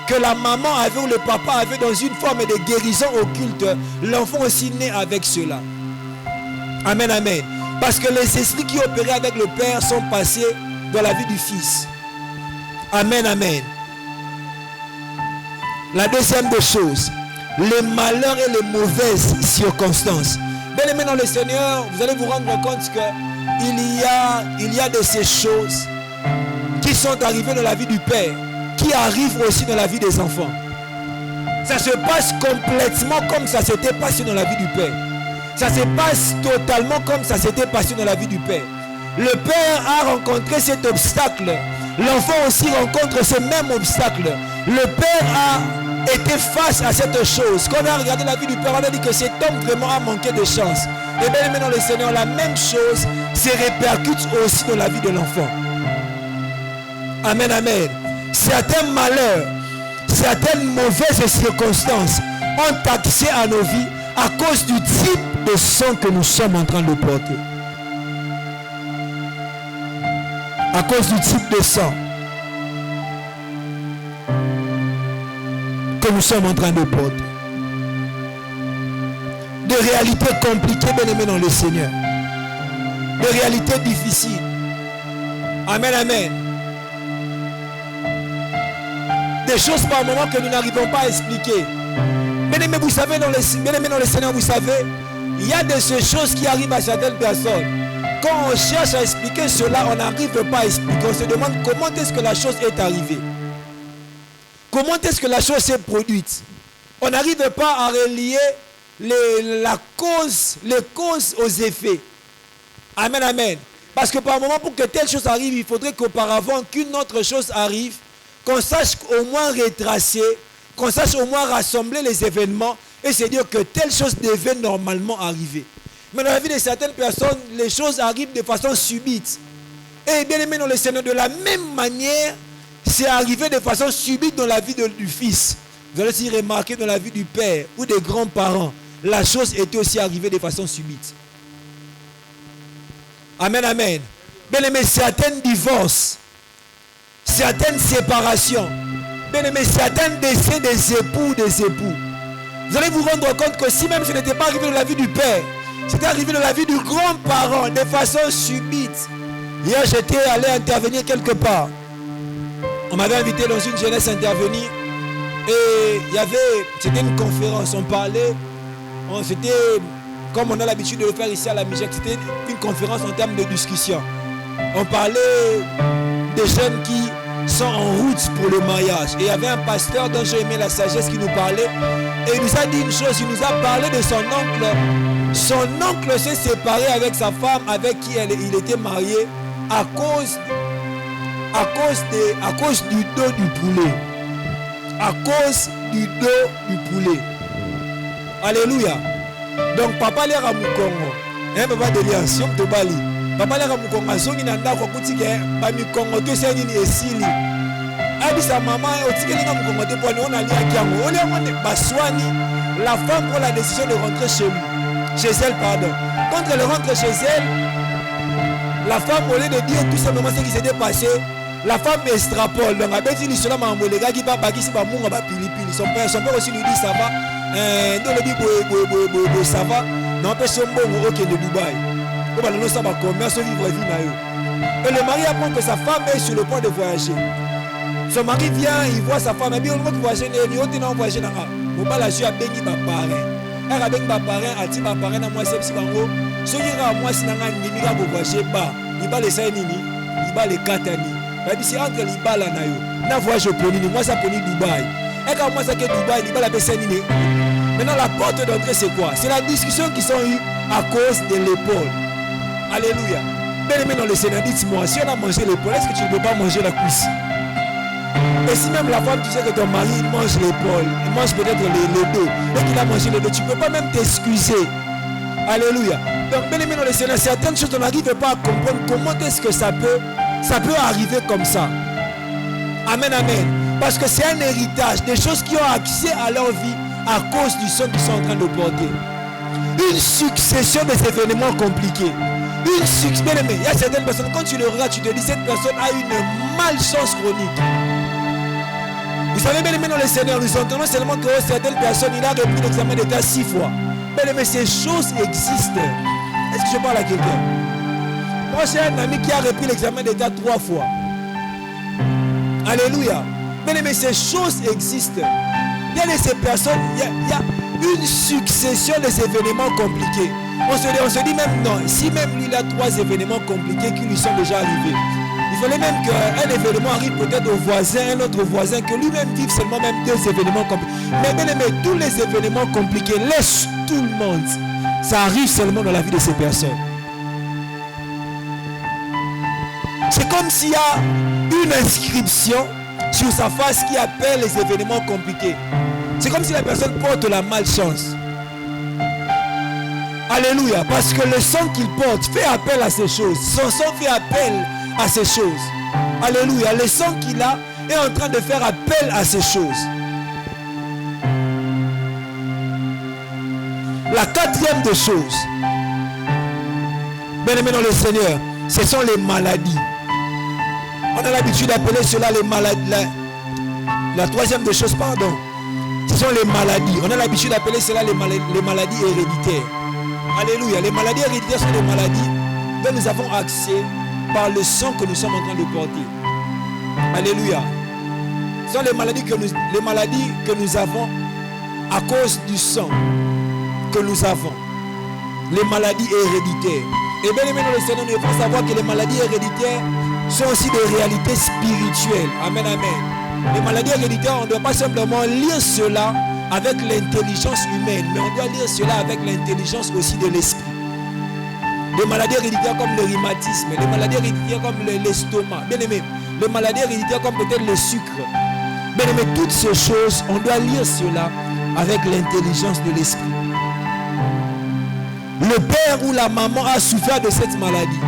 que la maman avait ou le papa avait dans une forme de guérison occulte, l'enfant aussi naît avec cela. Amen, amen. Parce que les esprits qui opéraient avec le Père sont passés dans la vie du Fils. Amen, amen. La deuxième des choses, les malheurs et les mauvaises circonstances. Bien aimé dans le Seigneur, vous allez vous rendre compte qu'il y a de ces choses qui sont arrivées dans la vie du Père, qui arrivent aussi dans la vie des enfants. Ça se passe complètement comme ça s'était passé dans la vie du Père. Ça se passe totalement comme ça s'était passé dans la vie du Père. Le Père a rencontré cet obstacle. L'enfant aussi rencontre ce même obstacle. Le Père a été face à cette chose. Quand on a regardé la vie du Père, on a dit que cet homme vraiment a manqué de chance. Et bien aimé dans le Seigneur, la même chose se répercute aussi dans la vie de l'enfant. Amen, amen. Certains malheurs, certaines mauvaises circonstances ont accès à nos vies à cause du type de sang que nous sommes en train de porter. À cause du type de sang que nous sommes en train de porter. Des réalités compliquées, bien aimées dans le Seigneur. Des réalités difficiles. Amen, amen. Des choses par moment que nous n'arrivons pas à expliquer. Bien aimé, vous savez, dans le Seigneur, vous savez, il y a de ces choses qui arrivent à certaines personnes. Quand on cherche à expliquer cela, on n'arrive pas à expliquer. On se demande comment est-ce que la chose est arrivée. Comment est-ce que la chose s'est produite. On n'arrive pas à relier les causes aux effets. Amen, amen. Parce que par moment, pour que telle chose arrive, il faudrait qu'auparavant, qu'une autre chose arrive, qu'on sache au moins retracer, qu'on sache au moins rassembler les événements et se dire que telle chose devait normalement arriver. Mais dans la vie de certaines personnes, les choses arrivent de façon subite. Et bien aimé dans le Seigneur, de la même manière, c'est arrivé de façon subite dans la vie du Fils. Vous allez aussi remarquer dans la vie du Père ou des grands-parents, la chose était aussi arrivée de façon subite. Amen, amen. Bien aimé, certains divorces, certaines séparations, bien aimé, certains décès des époux, vous allez vous rendre compte que si même ce n'était pas arrivé dans la vie du Père, c'était arrivé dans la vie du grand-parent de façon subite. Hier, j'étais allé intervenir quelque part. On m'avait invité dans une jeunesse à intervenir. Et c'était une conférence, on parlait, c'était comme on a l'habitude de le faire ici à la MIJAC, c'était une conférence en termes de discussion. On parlait des jeunes qui sont en route pour le mariage. Et il y avait un pasteur dont j'ai aimé la sagesse qui nous parlait. Et il nous a dit une chose, il nous a parlé de son oncle. Son oncle s'est séparé avec sa femme avec qui il était marié à cause du dos du poulet. À cause du dos du poulet. Alléluia. Donc papa l'air à Moukongo. Papa de l'Ancien de Bali. Papa l'air à Moukongo. Zongi nanda kwa kutike ba Mikongo to c'est nini esili. Abi sa maman au tike linga Moukongo te pour on ali akiango. On est baswani. La femme prend la décision de rentrer chez lui. Chez elle, pardon. Quand elle rentre chez elle, la femme au lieu de dire tout simplement ce qui s'était passé, la femme extrapole. Donc avec dit cela maman les gars qui va bagisi ba munga ba pilipili. Son père aussi lui dit ça va. Dans le dit ça va. Non pas son bon OK de Dubaï. Comme on ça va commerce vivre vie na yo. Et le mari apprend que sa femme est sur le point de voyager. Son mari vient, il voit sa femme, et bien on va voyager, il dit non voyager na. Mon pas la jeu a béni ma parrain. Elle a béni ma parrain, a dit ma parrain na moi c'est si bango. Ce qui ra moi si na ngani ga voyager ba. Il va les ça nini, il va les katani. C'est entre l'Ibala na yo. Na voyage au Poni, moi ça Poni Dubaï. Et quand moi ça que Dubaï, l'Ibala baisse nini. Maintenant la porte d'entrée c'est quoi? C'est la discussion qui sont eues à cause de l'épaule. Alléluia. Bien aimé dans le Seigneur, dites-moi, si on a mangé l'épaule, est-ce que tu ne peux pas manger la cuisse? Et si même la femme, tu sais que ton mari il mange l'épaule, il mange peut-être le dos, et qu'il a mangé le dos, tu ne peux pas même t'excuser. Alléluia. Donc bien aimé dans le Seigneur, certaines choses on n'arrive pas à comprendre comment est-ce que ça peut arriver comme ça. Amen, amen. Parce que c'est un héritage, des choses qui ont accès à leur vie à cause du sang qu'ils sont en train de porter. Une succession des événements compliqués. Bien aimé, il y a certaines personnes, quand tu le regardes, tu te dis cette personne a une malchance chronique. Vous savez, bien aimé dans le Seigneur, nous entendons seulement que certaines personnes, il a repris l'examen d'état 6 fois. Bien aimé, ces choses existent. Est-ce que je parle à quelqu'un? Moi, j'ai un ami qui a repris l'examen d'état 3 fois. Alléluia. Bien aimé, ces choses existent. Il y a de ces personnes, il y a une succession des événements compliqués. On se dit même non, si même lui il a 3 événements compliqués qui lui sont déjà arrivés. Il fallait même qu'un événement arrive peut-être au voisin, un autre voisin, que lui-même vive seulement même 2 événements compliqués. Mais bien aimé, tous les événements compliqués laissent tout le monde. Ça arrive seulement dans la vie de ces personnes. C'est comme s'il y a une inscription sur sa face qui appelle les événements compliqués. C'est comme si la personne porte la malchance. Alléluia. Parce que le sang qu'il porte fait appel à ces choses. Son sang fait appel à ces choses. Alléluia. Le sang qu'il a est en train de faire appel à ces choses. La 4e des choses, bien aimé dans le Seigneur, ce sont les maladies. On a l'habitude d'appeler cela les maladies. La 3e des choses, pardon, ce sont les maladies. On a l'habitude d'appeler cela les maladies héréditaires. Alléluia. Les maladies héréditaires sont des maladies dont nous avons accès par le sang que nous sommes en train de porter. Alléluia. Ce sont les maladies que nous avons à cause du sang que nous avons. Les maladies héréditaires. Et bien aimé dans le Seigneur, nous devons savoir que les maladies héréditaires sont aussi des réalités spirituelles. Amen, amen. Les maladies héréditaires, on ne doit pas simplement lire cela avec l'intelligence humaine, mais on doit lire cela avec l'intelligence aussi de l'esprit. Les maladies héréditaires comme le rhumatisme, les maladies héréditaires comme l'estomac, bien aimé, les maladies héréditaires comme peut-être le sucre. Bien aimé, toutes ces choses, on doit lire cela avec l'intelligence de l'esprit. Le père ou la maman a souffert de cette maladie.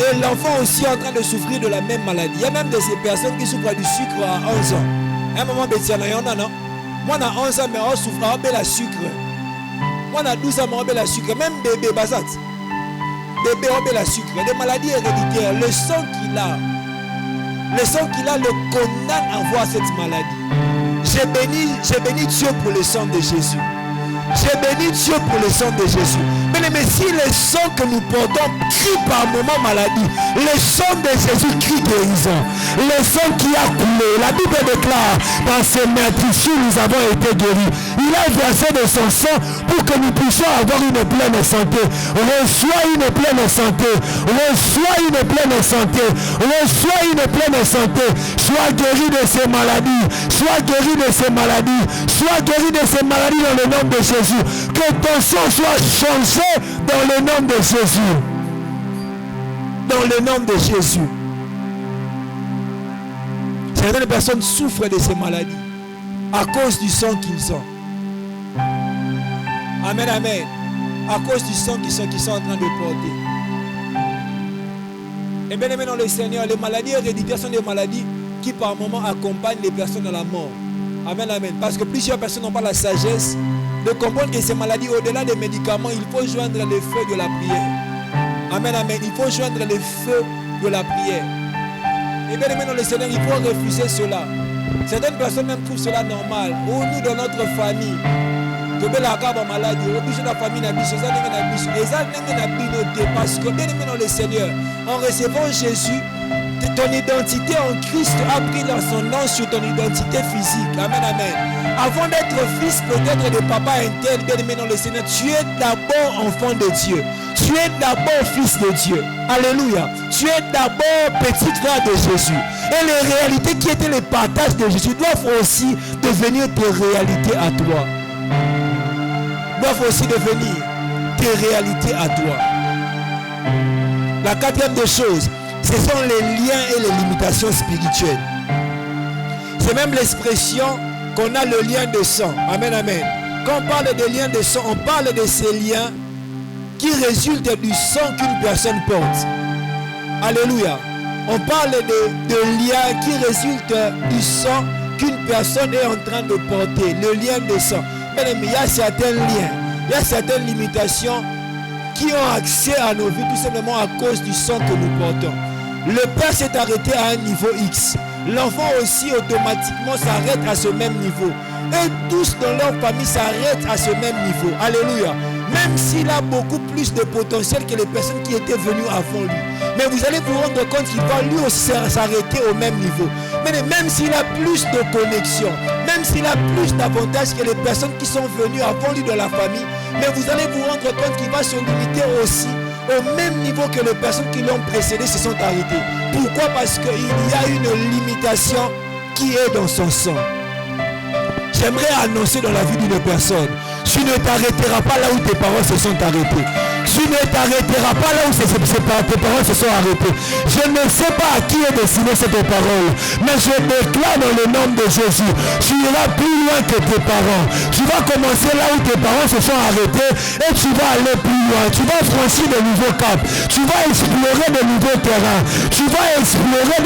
Et l'enfant aussi est en train de souffrir de la même maladie. Il y a même de ces personnes qui souffrent du sucre à 11 ans. Un moment, il y en a, non? Moi, à 11 ans, mais on souffre de la sucre. Moi, à 12 ans, on a la sucre. Même bébé, Bazat. Bébé, on a la sucre. Des maladies héréditaires. Le sang qu'il a le condamne à avoir cette maladie. J'ai béni Dieu pour le sang de Jésus. J'ai béni Dieu pour le sang de Jésus. Mais si le sang que nous portons crie par moment maladie, le sang de Jésus crie guérison. Le sang qui a coulé, la Bible déclare, par ses meurtrissures nous avons été guéris. Il a versé de son sang pour que nous puissions avoir une pleine santé. Reçois une pleine santé. Reçois une pleine santé. Reçois une pleine santé. Sois guéri de ces maladies. Sois guéri de ces maladies. Sois guéri de ces maladies dans le nom de Jésus. Que ton sang soit changé dans le nom de Jésus. Dans le nom de Jésus. Certaines personnes souffrent de ces maladies à cause du sang qu'ils ont. Amen, amen. À cause du sang qu'ils sont en train de porter. Et bien aimé dans le Seigneur, les maladies héréditaires sont des maladies qui par moments accompagnent les personnes à la mort. Amen, amen. Parce que plusieurs personnes n'ont pas la sagesse de comprendre que ces maladies, au-delà des médicaments, il faut joindre le feu de la prière. Amen, amen. Il faut joindre le feu de la prière. Et bien aimé dans le Seigneur, il faut refuser cela. Certaines personnes même trouvent cela normal. Ou nous dans notre famille, parce que bien aimé dans le Seigneur, en recevant Jésus, ton identité en Christ a pris dans son nom sur ton identité physique. Amen, amen. Avant d'être fils peut-être de papa interne, bien aimé dans le Seigneur, tu es d'abord enfant de Dieu. Tu es d'abord fils de Dieu. Alléluia. Tu es d'abord petit frère de Jésus. Et les réalités qui étaient les partages de Jésus doivent aussi devenir tes réalités à toi. Doivent aussi devenir tes réalités à toi. La quatrième des choses, ce sont les liens et les limitations spirituelles. C'est même l'expression qu'on a le lien de sang. Amen, amen. Quand on parle de liens de sang, on parle de ces liens qui résultent du sang qu'une personne porte. Alléluia. On parle de liens qui résultent du sang qu'une personne est en train de porter. Le lien de sang. Mais il y a certains liens, il y a certaines limitations qui ont accès à nos vies tout simplement à cause du sang que nous portons. Le père s'est arrêté à un niveau X. L'enfant aussi automatiquement s'arrête à ce même niveau. Et tous dans leur famille s'arrêtent à ce même niveau. Alléluia. Même s'il a beaucoup plus de potentiel que les personnes qui étaient venues avant lui. Mais vous allez vous rendre compte qu'il va lui aussi s'arrêter au même niveau. Mais même s'il a plus de connexions, même s'il a plus d'avantages que les personnes qui sont venues avant lui de la famille, mais vous allez vous rendre compte qu'il va se limiter aussi au même niveau que les personnes qui l'ont précédé se sont arrêtées. Pourquoi? Parce qu'il y a une limitation qui est dans son sang. J'aimerais annoncer dans la vie d'une personne, tu ne t'arrêteras pas là où tes parents se sont arrêtés. Tu ne t'arrêteras pas là où tes parents se sont arrêtés. Je ne sais pas à qui est destinée cette parole, mais je déclare dans le nom de Jésus, tu iras plus loin que tes parents. Tu vas commencer là où tes parents se sont arrêtés et tu vas aller plus loin. Tu vas franchir de nouveaux caps. Tu vas explorer de nouveaux terrains. Tu vas explorer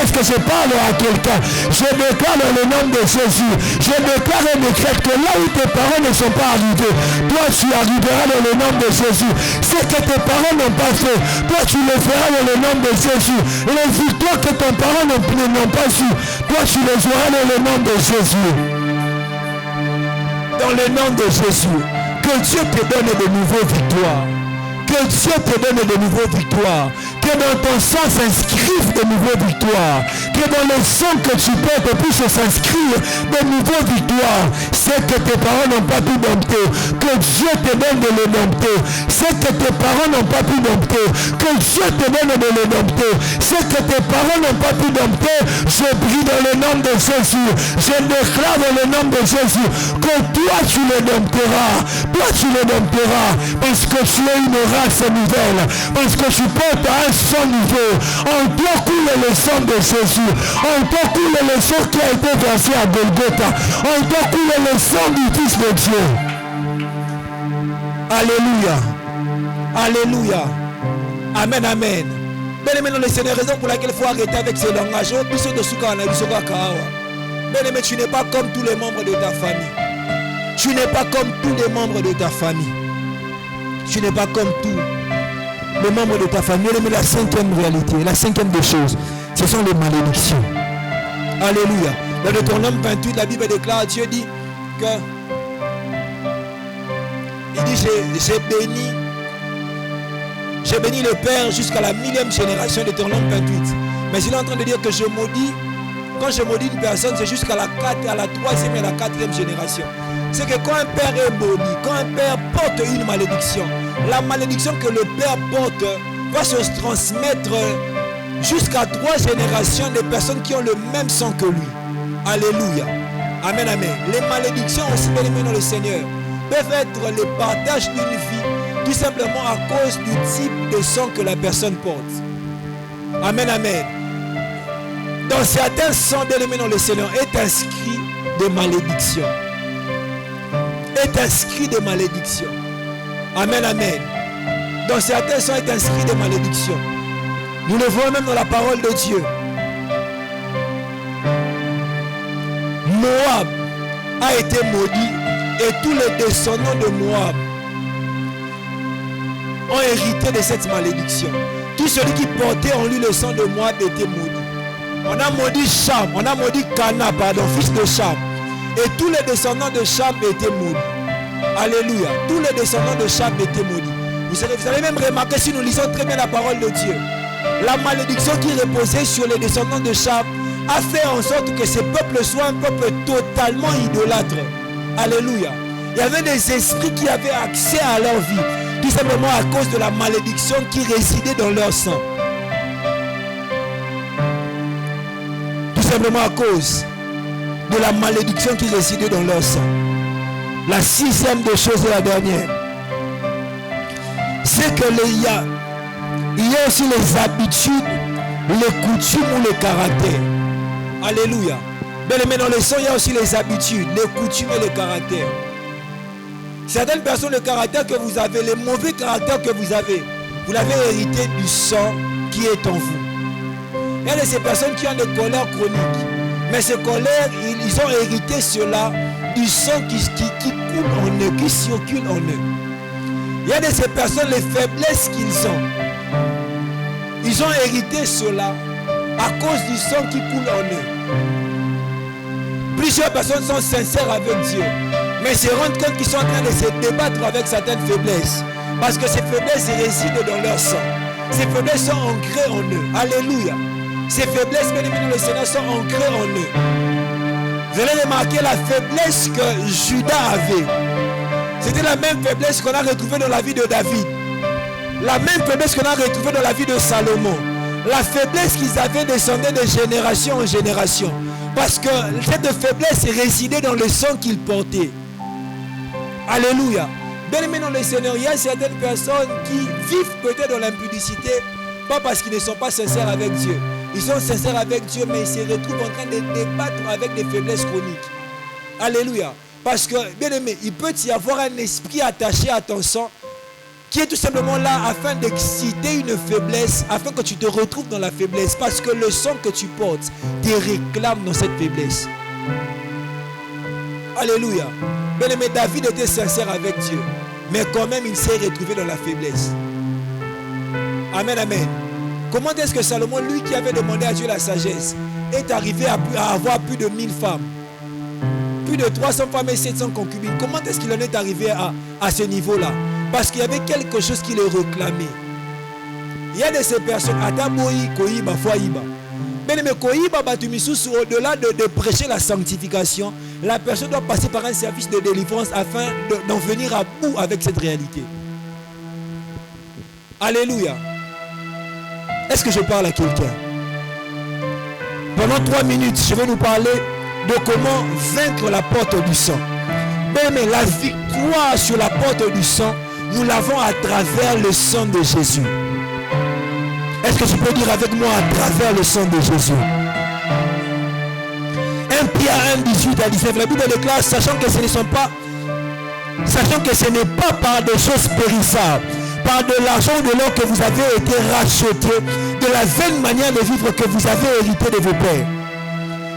est-ce que je parle à quelqu'un? Je déclare dans le nom de Jésus. Je déclare et décrète que là où tes parents ne sont pas arrivés, toi tu arriveras dans le nom de Jésus. Ce que tes parents n'ont pas fait, toi tu le feras dans le nom de Jésus. Les victoires que tes parents n'ont pas su, toi tu les auras dans le nom de Jésus. Dans le nom de Jésus. Que Dieu te donne de nouveaux victoires. Que Dieu te donne de nouveaux victoires. Que dans ton sang s'inscrivent de nouveaux victoires. Que dans le sang que tu portes puisse s'inscrire de nouveaux victoires. Ce que tes parents n'ont pas pu dompter, que Dieu te donne de le dompter. Ce que tes parents n'ont pas pu dompter, que Dieu te donne de le dompter. Ce que tes parents n'ont pas pu dompter, je prie dans le nom de Jésus. Je déclare dans le nom de Jésus que toi tu le dompteras. Toi tu le dompteras parce que tu es une race nouvelle. Parce que tu portes un sang nouveau. En toi coule le sang de Jésus. En toi coule le sang qui a été versé à Golgotha. En toi coule le sang du Fils de Dieu. Alléluia. Alléluia. Amen, amen. Bien-aimé dans le Seigneur, raison pour laquelle il faut arrêter avec ce langage. Bien-aimé, tu n'es pas comme tous les membres de ta famille. Tu n'es pas comme tous les membres de ta famille. Tu n'es pas comme tous les membres de ta famille. Mais la cinquième réalité, la cinquième des choses, ce sont les malédictions. Alléluia. Dans Deutéronome 28, la Bible déclare, Dieu dit que Il dit, j'ai béni le Père jusqu'à la 1000e génération de Deutéronome 28. Mais il est en train de dire que je maudis, quand je maudis une personne, c'est jusqu'à la 3e et la 4e génération. C'est que quand un père est maudit, quand un père porte une malédiction, la malédiction que le père porte va se transmettre jusqu'à 3 générations de personnes qui ont le même sang que lui. Alléluia. Amen, amen. Les malédictions aussi, bien aimés dans le Seigneur, peuvent être le partage d'une vie, tout simplement à cause du type de sang que la personne porte. Amen, amen. Dans certains sangs, bien aimés dans le Seigneur, est inscrit de malédiction. Est inscrit de malédiction. Amen, amen. Dans certains sangs est inscrit de malédiction. Nous le voyons même dans la parole de Dieu. Moab a été maudit et tous les descendants de Moab ont hérité de cette malédiction. Tout celui qui portait en lui le sang de Moab était maudit. On a maudit Cham, on a maudit Cana, fils de Cham. Et tous les descendants de Cham étaient maudits. Alléluia. Tous les descendants de Cham étaient maudits. Vous allez même remarquer, si nous lisons très bien la parole de Dieu, la malédiction qui reposait sur les descendants de Cham a fait en sorte que ce peuple soit un peuple totalement idolâtre. Alléluia. Il y avait des esprits qui avaient accès à leur vie, tout simplement à cause de la malédiction qui résidait dans leur sang. Tout simplement à cause de la malédiction qui résidait dans leur sang. La 6e des choses et la dernière, c'est que il y a aussi les habitudes, les coutumes ou les caractères. Alléluia. Bien aimé, dans le sang, il y a aussi les habitudes, les coutumes et les caractères. Certaines personnes, le caractère que vous avez, les mauvais caractères que vous avez, vous l'avez hérité du sang qui est en vous. Il y a de ces personnes qui ont des colères chroniques. Mais ces colères, ils ont hérité cela du sang qui coule en eux, qui circule en eux. Il y a de ces personnes, les faiblesses qu'ils ont. Ils ont hérité cela à cause du sang qui coule en eux. Plusieurs personnes sont sincères avec Dieu, mais se rendent compte qu'ils sont en train de se débattre avec certaines faiblesses. Parce que ces faiblesses résident dans leur sang. Ces faiblesses sont ancrées en eux. Alléluia. Ces faiblesses, bien aimés dans le Seigneur, sont ancrées en eux. Vous allez remarquer la faiblesse que Judas avait. C'était la même faiblesse qu'on a retrouvée dans la vie de David. La même faiblesse qu'on a retrouvée dans la vie de Salomon. La faiblesse qu'ils avaient descendait de génération en génération. Parce que cette faiblesse résidait dans le sang qu'ils portaient. Alléluia. Bien aimé dans le Seigneur, il y a certaines personnes qui vivent peut-être dans l'impudicité, pas parce qu'ils ne sont pas sincères avec Dieu. Ils sont sincères avec Dieu, mais ils se retrouvent en train de débattre avec des faiblesses chroniques. Alléluia. Parce que, bien aimé, il peut y avoir un esprit attaché à ton sang qui est tout simplement là afin d'exciter une faiblesse, afin que tu te retrouves dans la faiblesse. Parce que le sang que tu portes te réclame dans cette faiblesse. Alléluia. Bien aimé, David était sincère avec Dieu, mais quand même il s'est retrouvé dans la faiblesse. Amen, amen. Comment est-ce que Salomon, lui qui avait demandé à Dieu la sagesse, est arrivé à avoir plus de 1000 femmes, plus de 300 femmes et 700 concubines? Comment est-ce qu'il en est arrivé à ce niveau-là? Parce qu'il y avait quelque chose qui le réclamait. Il y a de ces personnes, Ataboyi, Koyiba, Foyiba. Mais Koyiba, Batumisusu, au-delà de prêcher la sanctification, la personne doit passer par un service de délivrance afin d'en venir à bout avec cette réalité. Alléluia. Est-ce que je parle à quelqu'un? Pendant 3 minutes, je vais nous parler de comment vaincre la porte du sang. Mais la victoire sur la porte du sang, nous l'avons à travers le sang de Jésus. Est-ce que tu peux dire avec moi à travers le sang de Jésus? 1 Pierre 1, 18 à 19, la Bible déclare, sachant que ce n'est pas par des choses périssables, par de l'argent ou de l'or que vous avez été rachetés, de la vaine manière de vivre que vous avez hérité de vos pères,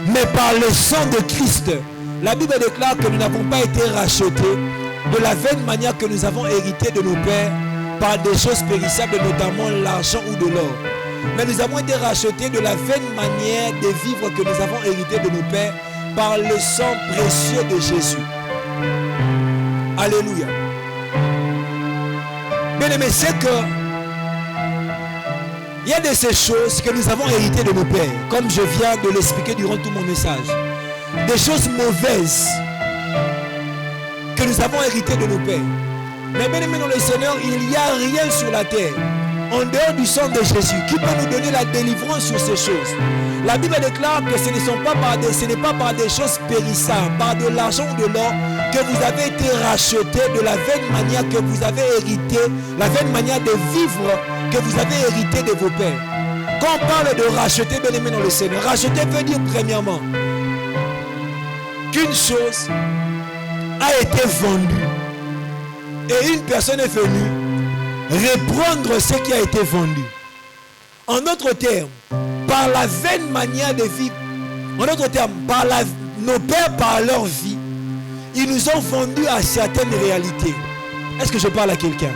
mais par le sang de Christ. La Bible déclare que nous n'avons pas été rachetés de la vaine manière que nous avons hérité de nos pères, par des choses périssables, notamment l'argent ou de l'or. Mais nous avons été rachetés de la vaine manière de vivre que nous avons hérité de nos pères par le sang précieux de Jésus. Alléluia. Bien aimé, c'est que il y a de ces choses que nous avons héritées de nos pères, comme je viens de l'expliquer durant tout mon message. Des choses mauvaises que nous avons héritées de nos pères. Mais bien aimé dans le Seigneur, il n'y a rien sur la terre, en dehors du sang de Jésus, qui peut nous donner la délivrance sur ces choses. La Bible déclare que ce n'est pas par des choses périssables, par de l'argent ou de l'or, que vous avez été rachetés de la vaine manière que vous avez hérité, la vaine manière de vivre que vous avez hérité de vos pères. Quand on parle de racheter, bien aimé dans le Seigneur, racheter veut dire premièrement qu'une chose a été vendue et une personne est venue reprendre ce qui a été vendu. En d'autres termes, par la vaine manière de vivre, en d'autres termes, nos pères par leur vie, ils nous ont vendus à certaines réalités. Est-ce que je parle à quelqu'un?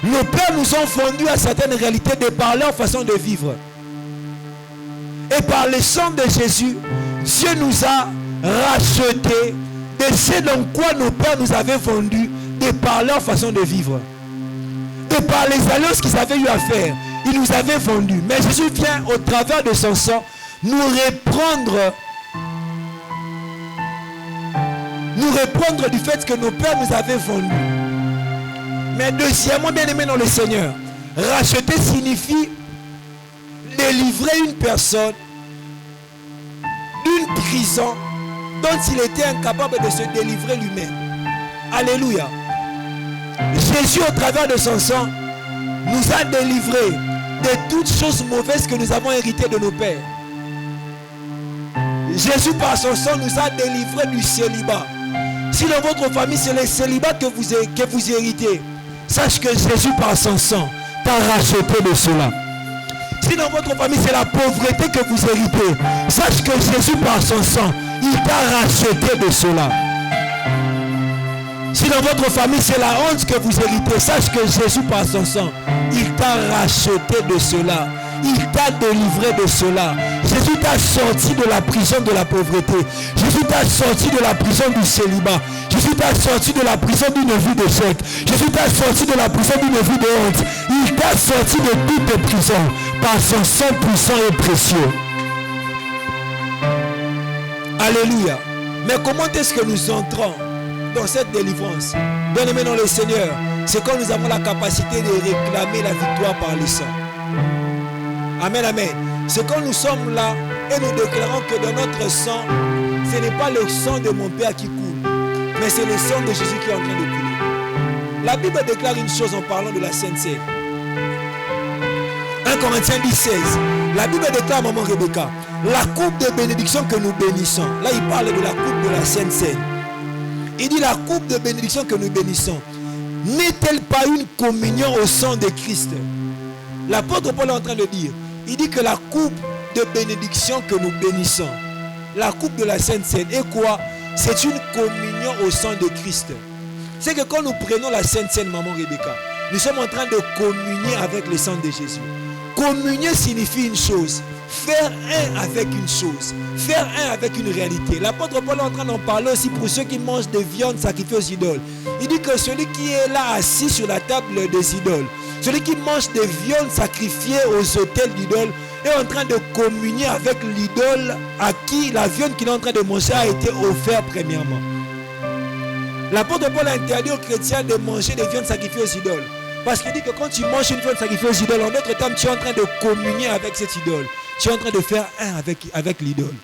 Nos pères nous ont vendus à certaines réalités de par leur façon de vivre. Et par le sang de Jésus, Dieu nous a rachetés de ce dans quoi nos pères nous avaient vendus de par leur façon de vivre. Et par les alliances qu'ils avaient eu à faire, ils nous avaient vendus. Mais Jésus vient au travers de son sang nous reprendre du fait que nos pères nous avaient vendus. Mais deuxièmement, bien aimé dans le Seigneur, racheter signifie délivrer une personne d'une prison dont il était incapable de se délivrer lui-même. Alléluia. Jésus, au travers de son sang, nous a délivrés de toutes choses mauvaises que nous avons héritées de nos pères. Jésus, par son sang, nous a délivrés du célibat. Si dans votre famille, c'est le célibat que vous héritez, sache que Jésus, par son sang, t'a racheté de cela. Si dans votre famille, c'est la pauvreté que vous héritez, sache que Jésus, par son sang, il t'a racheté de cela. Si dans votre famille, c'est la honte que vous héritez, sache que Jésus, par son sang, il t'a racheté de cela. Il t'a délivré de cela. Jésus t'a sorti de la prison de la pauvreté. Jésus t'a sorti de la prison du célibat. Jésus t'a sorti de la prison d'une vie d'échec. Jésus t'a sorti de la prison d'une vie de honte. Il t'a sorti de toutes les prisons par son sang puissant et précieux. Alléluia. Mais comment est-ce que nous entrons dans cette délivrance? Bien aimé dans le Seigneur, c'est quand nous avons la capacité de réclamer la victoire par le sang. Amen, amen. C'est quand nous sommes là et nous déclarons que dans notre sang, ce n'est pas le sang de mon Père qui coule, mais c'est le sang de Jésus qui est en train de couler. La Bible déclare une chose en parlant de la Sainte Seine. 1 Corinthiens 10, 16. La Bible déclare, maman Rebecca, la coupe de bénédiction que nous bénissons. Là, il parle de la coupe de la Sainte Seine. Il dit la coupe de bénédiction que nous bénissons. N'est-elle pas une communion au sang de Christ? L'apôtre Paul est en train de dire, il dit que la coupe de bénédiction que nous bénissons, la coupe de la Sainte Seine, est quoi? C'est une communion au sang de Christ. C'est que quand nous prenons la Sainte Seine, maman Rebecca, nous sommes en train de communier avec le sang de Jésus. Communier signifie une chose, faire un avec une chose, faire un avec une réalité. L'apôtre Paul est en train d'en parler aussi pour ceux qui mangent des viandes sacrifiées aux idoles. Il dit que celui qui est là assis sur la table des idoles, celui qui mange des viandes sacrifiées aux autels d'idoles, est en train de communier avec l'idole à qui la viande qu'il est en train de manger a été offerte premièrement. L'apôtre Paul a interdit aux chrétiens de manger des viandes sacrifiées aux idoles. Parce qu'il dit que quand tu manges une viande sacrifiée aux idoles, en d'autres termes, tu es en train de communier avec cette idole. Tu es en train de faire un avec l'idole.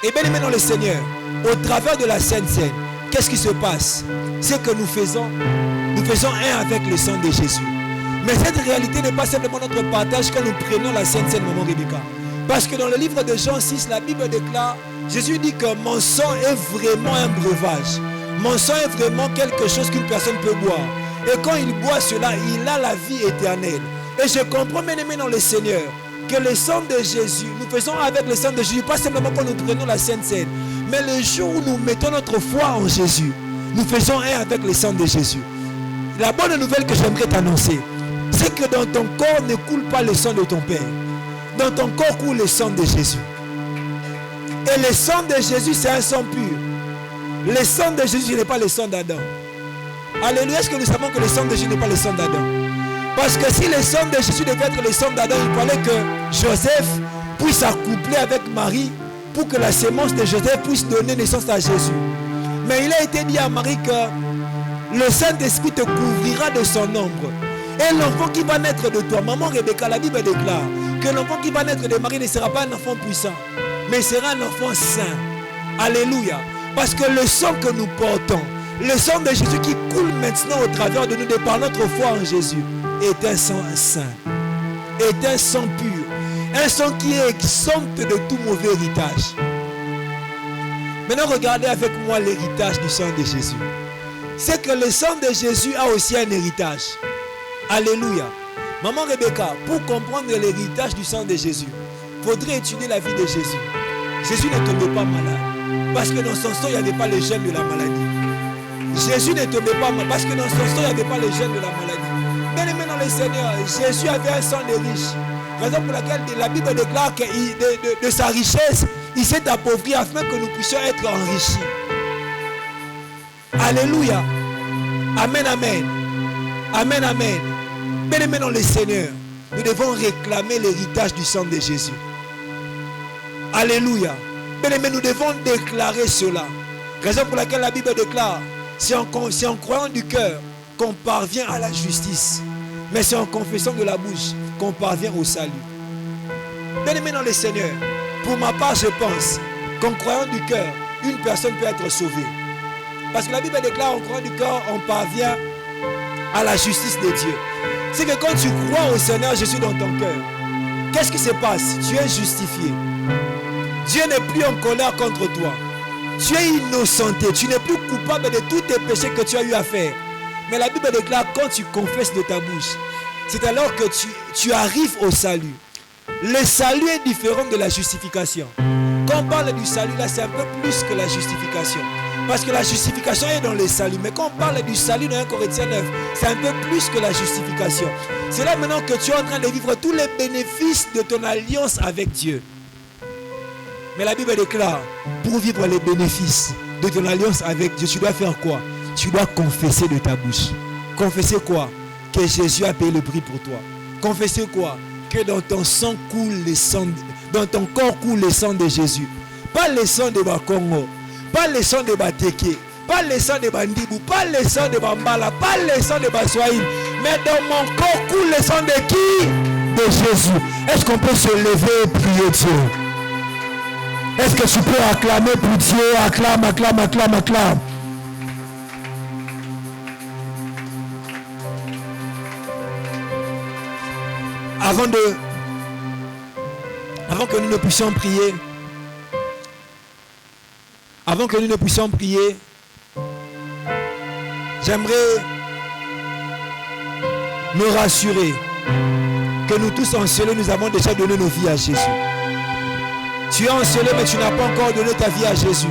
Et bien aimé dans le Seigneur, au travers de la Sainte Seine, qu'est-ce qui se passe? C'est que nous faisons un avec le sang de Jésus. Mais cette réalité n'est pas simplement notre partage quand nous prenons la Sainte Seine, maman Rebecca. Parce que dans le livre de Jean 6, la Bible déclare, Jésus dit que mon sang est vraiment un breuvage. Mon sang est vraiment quelque chose qu'une personne peut boire. Et quand il boit cela, il a la vie éternelle. Et je comprends, bien aimé dans le Seigneur, que le sang de Jésus, nous faisons avec le sang de Jésus, pas simplement quand nous prenons la Sainte Seine, mais le jour où nous mettons notre foi en Jésus, nous faisons un avec le sang de Jésus. La bonne nouvelle que j'aimerais t'annoncer, c'est que dans ton corps ne coule pas le sang de ton Père. Dans ton corps coule le sang de Jésus. Et le sang de Jésus, c'est un sang pur. Le sang de Jésus, ce n'est pas le sang d'Adam. Alléluia. Est-ce que nous savons que le sang de Jésus n'est pas le sang d'Adam? Parce que si le sang de Jésus devait être le sang d'Adam, il fallait que Joseph puisse s'accoupler avec Marie pour que la sémence de Joseph puisse donner naissance à Jésus. Mais il a été dit à Marie que le Saint-Esprit te couvrira de son ombre. Et l'enfant qui va naître de toi, maman Rebecca, la Bible déclare que l'enfant qui va naître de Marie ne sera pas un enfant puissant, mais sera un enfant saint. Alléluia. Parce que le sang que nous portons, le sang de Jésus qui coule maintenant au travers de nous de par notre foi en Jésus, est un sang saint, est un sang pur, un sang qui est exempt de tout mauvais héritage. Maintenant, regardez avec moi l'héritage du sang de Jésus. C'est que le sang de Jésus a aussi un héritage. Alléluia. Maman Rebecca, pour comprendre l'héritage du sang de Jésus, il faudrait étudier la vie de Jésus. Jésus ne tombait pas malade, parce que dans son sang, il n'y avait pas le gène de la maladie. Jésus ne tombait pas malade, parce que dans son sang, il n'y avait pas le gène de la maladie. Bien aimé dans le Seigneur, Jésus avait un sang de riche. Raison pour laquelle la Bible déclare que de sa richesse, il s'est appauvri afin que nous puissions être enrichis. Alléluia. Amen, amen. Amen, amen. Bien aimé dans le Seigneur, nous devons réclamer l'héritage du sang de Jésus. Alléluia. Bien aimé, nous devons déclarer cela. Raison pour laquelle la Bible déclare, c'est en croyant du cœur qu'on parvient à la justice. Mais c'est en confessant de la bouche qu'on parvient au salut. Bien aimé dans le Seigneur, pour ma part, je pense qu'en croyant du cœur, une personne peut être sauvée. Parce que la Bible déclare en croyant du cœur, on parvient à la justice de Dieu. C'est que quand tu crois au Seigneur Jésus dans ton cœur, qu'est-ce qui se passe? Tu es justifié. Dieu n'est plus en colère contre toi. Tu es innocenté. Tu n'es plus coupable de tous tes péchés que tu as eu à faire. Mais la Bible déclare quand tu confesses de ta bouche, c'est alors que tu arrives au salut. Le salut est différent de la justification. Quand on parle du salut, là, c'est un peu plus que la justification. Parce que la justification est dans le salut. Mais quand on parle du salut dans 1 Corinthiens 9, c'est un peu plus que la justification. C'est là maintenant que tu es en train de vivre tous les bénéfices de ton alliance avec Dieu. Mais la Bible déclare, pour vivre les bénéfices de ton alliance avec Dieu, tu dois faire quoi? Tu dois confesser de ta bouche. Confesser quoi? Que Jésus a payé le prix pour toi. Confesser quoi? Que dans ton sang coule le sang, dans ton corps coule le sang de Jésus. Pas le sang de Bakongo, pas le sang de Bateke, pas le sang de Bandibou, pas le sang de Bambala, pas le sang de Baswaïm. Mais dans mon corps coule le sang de qui? De Jésus. Est-ce qu'on peut se lever et prier Dieu? Est-ce que tu peux acclamer pour Dieu? Acclame, acclame, acclame, acclame. Avant que nous ne puissions prier, j'aimerais me rassurer que nous tous encelés, nous avons déjà donné nos vies à Jésus. Tu es encelé, mais tu n'as pas encore donné ta vie à Jésus.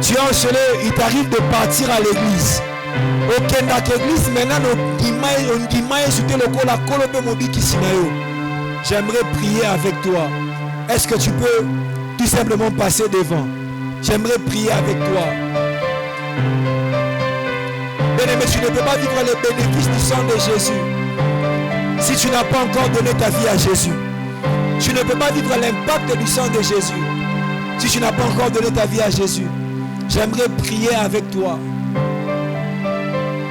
Tu es encelé, il t'arrive de partir à l'église. Ok, dans l'église, maintenant, j'aimerais prier avec toi. Est-ce que tu peux tout simplement passer devant? J'aimerais prier avec toi. Bien-aimé, tu ne peux pas vivre les bénéfices du sang de Jésus si tu n'as pas encore donné ta vie à Jésus. Tu ne peux pas vivre l'impact du sang de Jésus si tu n'as pas encore donné ta vie à Jésus. J'aimerais prier avec toi.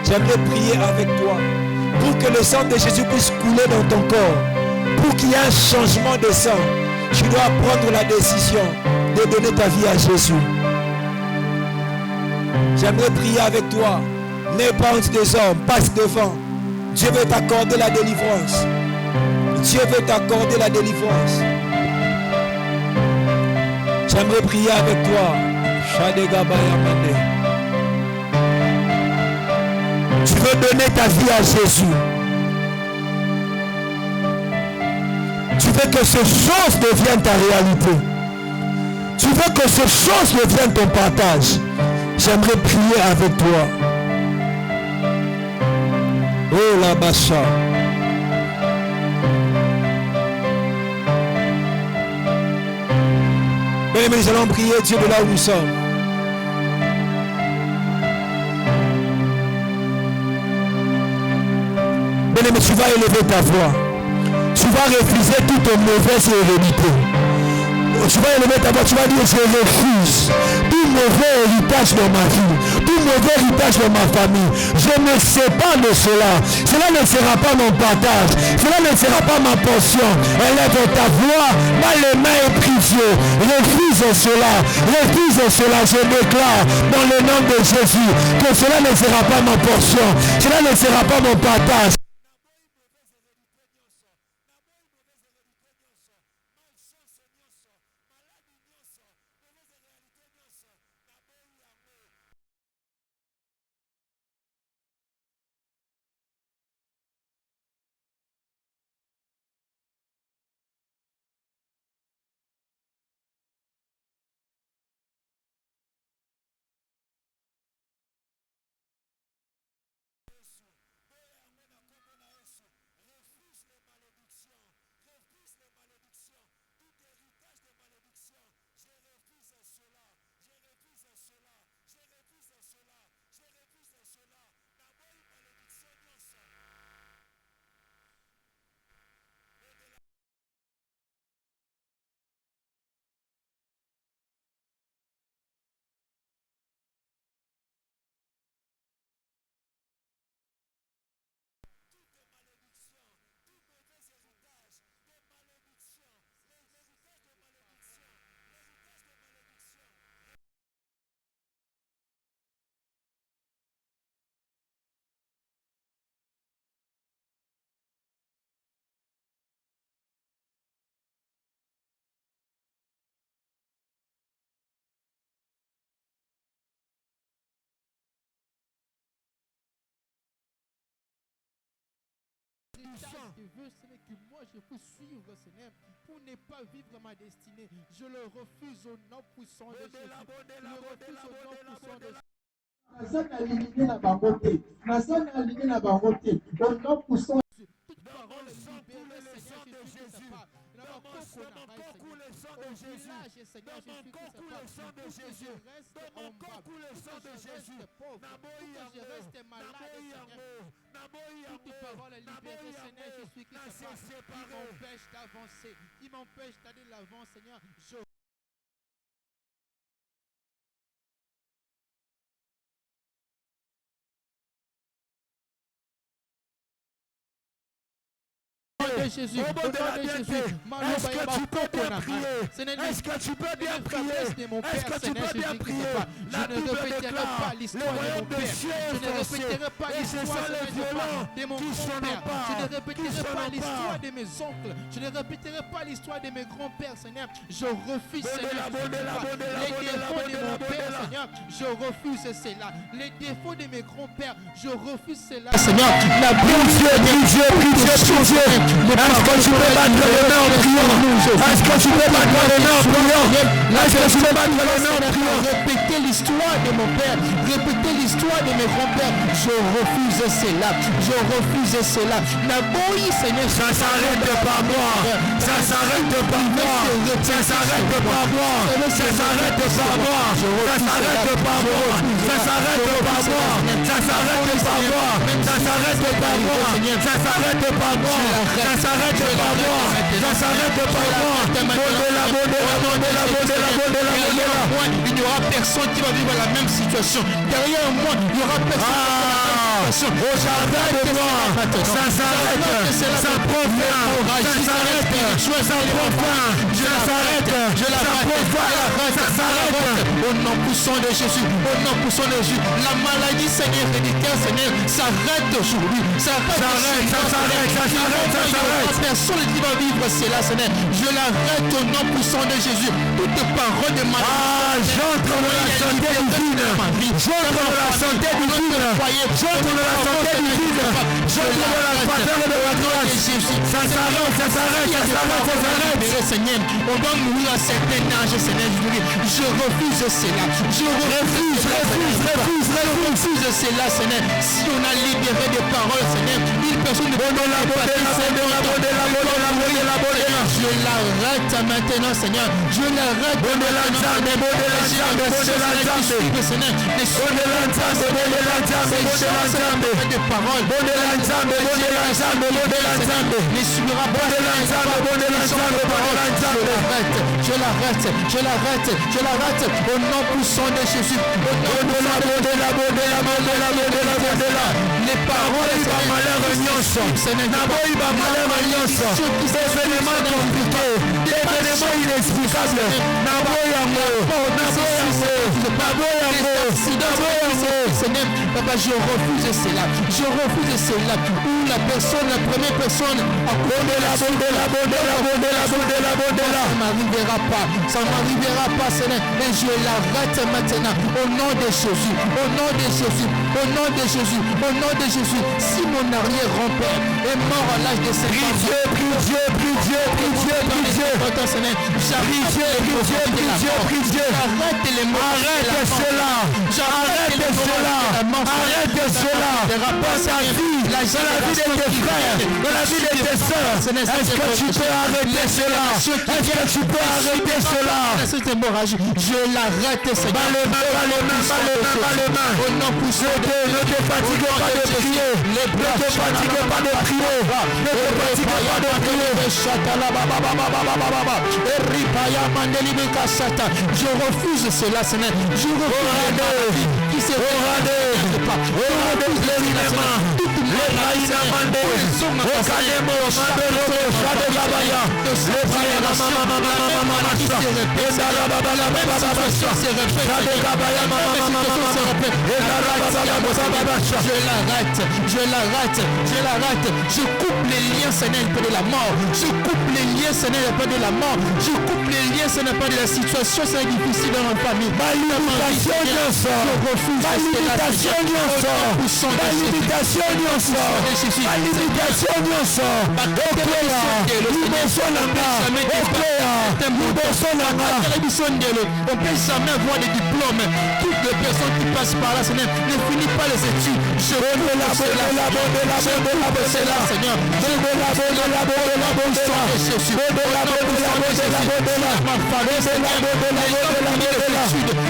J'aimerais prier avec toi pour que le sang de Jésus puisse couler dans ton corps. Pour qu'il y ait un changement de sang, tu dois prendre la décision de donner ta vie à Jésus. J'aimerais prier avec toi. N'aie pas honte des hommes, passe devant. Dieu veut t'accorder la délivrance. Dieu veut t'accorder la délivrance. J'aimerais prier avec toi. Tu veux donner ta vie à Jésus. Tu veux que ces choses deviennent ta réalité. Tu veux que ces choses deviennent ton partage. J'aimerais prier avec toi. Oh la bacha. Mais nous allons prier Dieu de là où nous sommes. Bien-aimé, tu vas élever ta voix. Tu vas refuser toute mauvaise hérédité. Tu vas élever ta voix, tu vas dire je refuse tout mauvais héritage dans ma vie, tout mauvais héritage dans ma famille. Je ne sais pas de cela. Cela ne sera pas mon partage. Cela ne sera pas ma portion. Élève ta voix, dans les mains et prie Dieu. Refuse cela. Refuse cela. Je déclare dans le nom de Jésus que cela ne sera pas ma portion. Cela ne sera pas mon partage. Tu veux, Seigneur, que moi je puisse suivre, Seigneur, pour ne pas vivre ma destinée. Je le refuse au nom puissant de Jésus. Je le refuse au nom puissant de Jésus. Toute parole libérée, Seigneur, je suis de sa part. Dans mon corps coule le sang de Jésus. Dans mon corps coule le sang de Jésus. Dans mon corps coule le sang de Jésus. Je reste malade, Seigneur. Toute parole libérée, Seigneur, je suis qui m'empêche d'avancer, qui m'empêche d'aller de l'avant, Seigneur. Jésus, au nom de Jésus, est-ce que tu peux bien prier? Est-ce que tu peux bien prier? Est-ce que tu peux bien prier? La Bible déclare le royaume de Dieu est répéterai pas l'histoire de mon grand-père. Je ne répéterai pas l'histoire de mes oncles. Je ne répéterai pas l'histoire de mes grands-pères, Seigneur. Je refuse, Seigneur, les défauts de mon père, Seigneur. Je refuse cela. Les défauts de mes grands-pères, je refuse cela, Seigneur. La est-ce que tu peux battre le nez en priant? Est-ce que tu peux battre le nez en priant? Est-ce que tu peux battre le nez en priant? Répéter l'histoire de mon père, répéter l'histoire de mes grands-pères. Je refuse cela. Je refuse cela. La boïe, Seigneur, ça s'arrête pas moi. Ça s'arrête pas moi. Ça s'arrête pas moi. Ça s'arrête pas moi. Ça s'arrête pas moi. Ça s'arrête pas moi. Ça s'arrête pas moi. Ça s'arrête pas moi. Ça s'arrête pas moi. Ça s'arrête pas moi. Ça s'arrête pas moi. Il n'y aura personne qui va vivre la même situation. Derrière moi, il n'y aura personne. Au jardin de moi, ça s'arrête. Ça prend fin. Ça s'arrête. Ça prend fin. Ça s'arrête. Ça s'arrête. Au nom puissant de Jésus. Au nom puissant de Jésus. La maladie, Seigneur, héréditaire, Seigneur, s'arrête aujourd'hui. Ça s'arrête. Ça s'arrête. Ça s'arrête. Ça s'arrête. Personne qui va vivre cela, Seigneur. Je l'arrête au nom puissant de Jésus. Toute parole de maladie. J'entre dans la santé divine. J'entre dans la santé divine. J'entre dans la santé divine. J'entre dans la faveur de la grâce. Ça s'arrête. Ça s'arrête. Ça s'arrête. Ça s'arrête. Seigneur, on doit mourir à certain âge, Seigneur. Je refuse cela. Je refuse cela, Seigneur. Si on a libéré des paroles, Seigneur, une personne ne peut pas. Je l'arrête maintenant, Seigneur. Je l'arrête maintenant. Je l'arrête au nom puissant de Jésus. Les paroles Papa, je refuse cela. Je refuse cela. Où la personne, la première personne, ça m'arrivera pas, Seigneur. Mais je l'arrête maintenant au nom de Jésus. Au nom de Jésus. Au nom de Jésus. Au nom de Jésus. Si mon arrière-grand-père est mort à l'âge de 50 ans, la vie de tes frères, dans la vie de tes soeurs. Est-ce que tu peux arrêter cela? Est-ce que tu peux arrêter cela? Je l'arrête, Seigneur. Au nom puissant de ne te fatigue pas de prier. Ne te fatigue pas de prier. Ne te fatigue pas de prier. Je refuse cela, Seigneur. Je refuse je l'arrête. Je coupe les liens, Seigneur, de la mort. Je coupe les liens, Seigneur, de la mort. Je coupe les liens, Seigneur, de la situation, c'est difficile dans ma famille. Je refuse on peut jamais avoir des diplômes. Toutes les personnes qui passent par là, Seigneur, ne finissent pas les études. Je veux la Seigneur.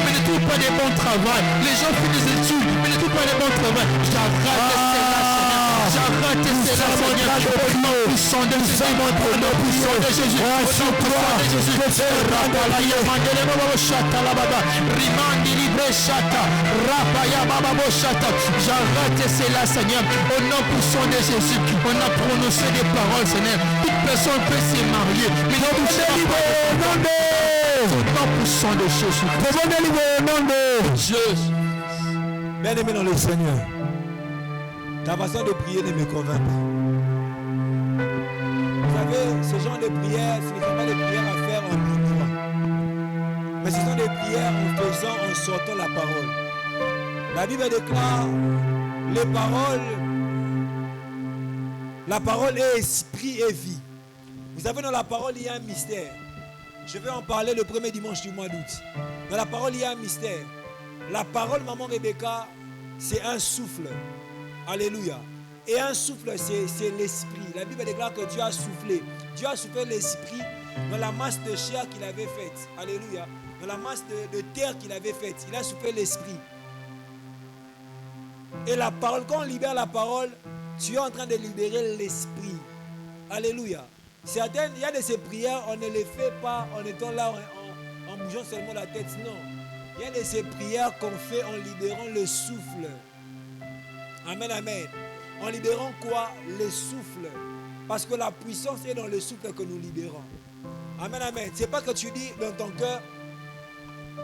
Mais ne trouve pas des bons travail. Les gens font des études, mais ne trouvent pas des bons travail. J'arrête cela, Seigneur. Au nom puissant de Jésus. J'arrête cela, Seigneur. Au nom puissant de Jésus. On a prononcé des paroles, Seigneur. Toute personne peut se marier. Mais non, au nom puissant de Jésus. Bien-aimé dans le Seigneur, ta façon de prier ne me convainc pas. Vous savez, ce genre de prière, ce ne sont pas des prières à faire en murmurant. Mais ce sont des prières en faisant, en sortant la parole. La Bible déclare, la parole est esprit et vie. Vous savez, dans la parole, il y a un mystère. Je vais en parler le premier dimanche du mois d'août. Dans la parole, il y a un mystère. La parole, maman Rebecca, c'est un souffle. Alléluia. Et un souffle, c'est l'esprit. La Bible déclare que Dieu a soufflé. Dieu a soufflé l'esprit dans la masse de chair qu'il avait faite. Alléluia. Dans la masse de terre qu'il avait faite. Il a soufflé l'esprit. Et la parole, quand on libère la parole, tu es en train de libérer l'esprit. Alléluia. Certaines, il y a de ces prières, on ne les fait pas en étant là, en bougeant seulement la tête. Non. Il y a de ces prières qu'on fait en libérant le souffle. Amen, amen. En libérant quoi? Le souffle. Parce que la puissance est dans le souffle que nous libérons. Amen, amen. C'est pas que tu dis dans ton cœur,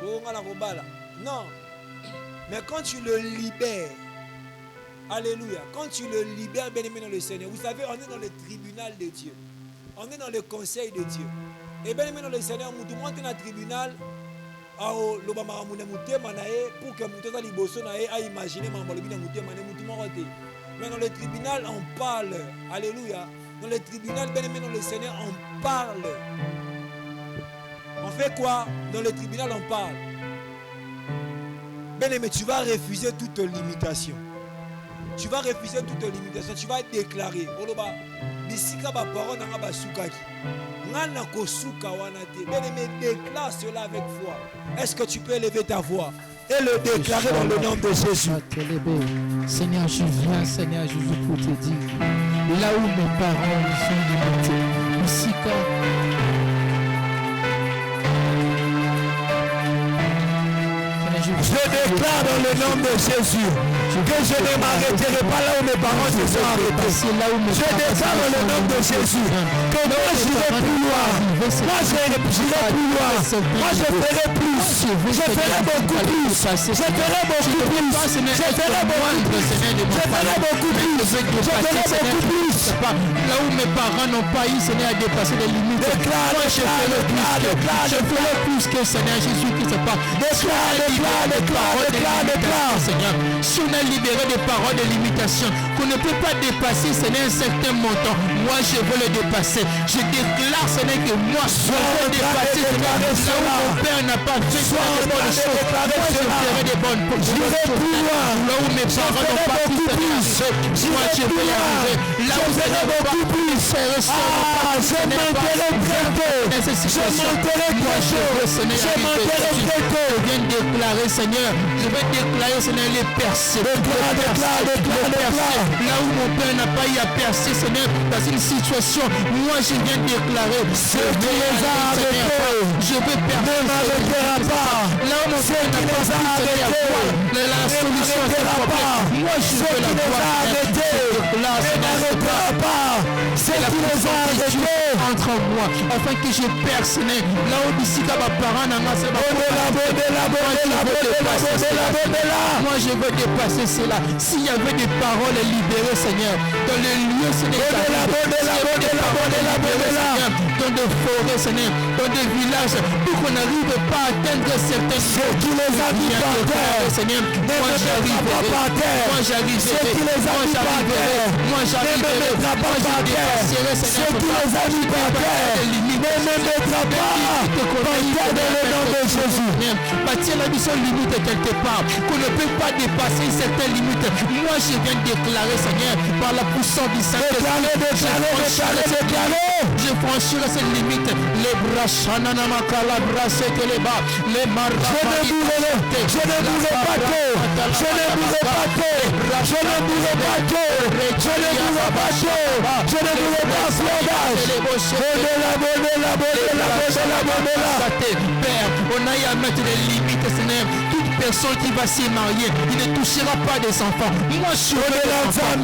oh, non. Mais quand tu le libères, alléluia, quand tu le libères, bien aimé dans le Seigneur, vous savez, on est dans le tribunal de Dieu. On est dans le conseil de Dieu. Et bien aimé dans le Seigneur, nous monte dans le tribunal, pour que nous imaginer mais dans le tribunal on parle. Alléluia. Dans le tribunal, bien aimé dans le Seigneur, on parle. On fait quoi? Dans le tribunal on parle. Bien aimé, tu vas refuser toute limitation. Tu vas refuser toute limitation. Tu vas déclarer. bisika ba parole nanga basukaki ngana kosuka wana te. Bien-aimé, déclare cela avec foi. Est-ce que tu peux élever ta voix et le déclarer dans le nom de Jésus? Seigneur, je viens, Seigneur Jésus, pour te dire, là où mes paroles sont limitées, bisika je déclare dans le nom de Jésus que je ne m'arrêterai pas là où mes parents se sont arrêtés. Je déclare dans le nom de Jésus que moi j'irai plus loin. Moi j'irai plus loin. Moi je ferai plus. Je ferai beaucoup plus. Je ferai beaucoup plus. Je ferai beaucoup plus. Je ferai beaucoup plus. Je ferai beaucoup plus. Là où mes parents n'ont pas eu, Seigneur, à dépasser les limites. Moi je ferai plus. Je ferai plus que Seigneur Jésus qui se passe. Déclare, Seigneur. Si on a libéré des paroles de limitation, qu'on ne peut pas dépasser, Seigneur, un certain montant, moi je veux le dépasser. Je déclare, Seigneur, que moi je veux dépasser. Là où mon Père n'a pas fait de bonnes choses, moi je ferai des bonnes choses. J'irai plus loin. Là où mes parents n'ont pas pu moi je vais y arriver. Là où je n'ai beaucoup plus, je m'enterrai très tôt. Je viens déclarer, Seigneur, je vais déclarer, Seigneur, les percées. Là où mon Père n'a pas eu à percer, Seigneur, dans une situation, moi je viens déclarer, ce qui les a arrêtés, je vais percer. Ne m'arrêtera pas. Là où mon Père n'a pas pu, la solution à ce problème, moi je veux la voir. Là, ne m'arrêtera pas. Ce qui les a arrêtés entre moi, afin que je perce. Là où Bissika va parler, moi je veux dépasser cela. S'il y avait des paroles libérées, Seigneur, dans les lieux, Seigneur, dans des forêts, Seigneur, dans des villages, pour qu'on n'arrive pas à atteindre certaines choses qui les a mis par terre, Seigneur, moi j'arriverai, moi j'arriverai, moi j'arriverai, moi je dépasserai, Seigneur, qui les a mis par terre, ne me mettra pas par terre dans le nom de Jésus. Bâtir la mission limite quelque part, qu'on ne peut pas dépasser certaines limites. Moi je viens déclarer, Seigneur, par la puissance du Saint-Esprit, je franchirai cette limite. Les bras chananamaka, la brasse que les bas, les maras. Je ne mourrai pas tôt. Je ne mourrai pas tôt. Je ne mourrai pas tôt. Je ne mourrai pas tôt. Je ne mourrai pas tôt. Je ne mourrai pas sauvage. Père, on a eu à mettre des limites, Seigneur. Toute personne qui va se marier, il ne touchera pas des enfants. Moi, je veux des enfants. Une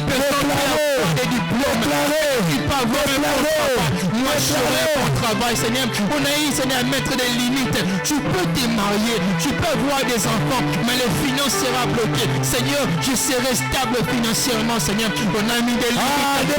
personne qui a des diplômes, qui peut avoir un travail. Moi, je ferai mon travail, Seigneur. On a eu, Seigneur, à mettre des limites. Tu peux te marier, tu peux avoir des enfants, mais les finances seront bloquées. Seigneur, je serai stable financièrement, Seigneur. On a mis des limites.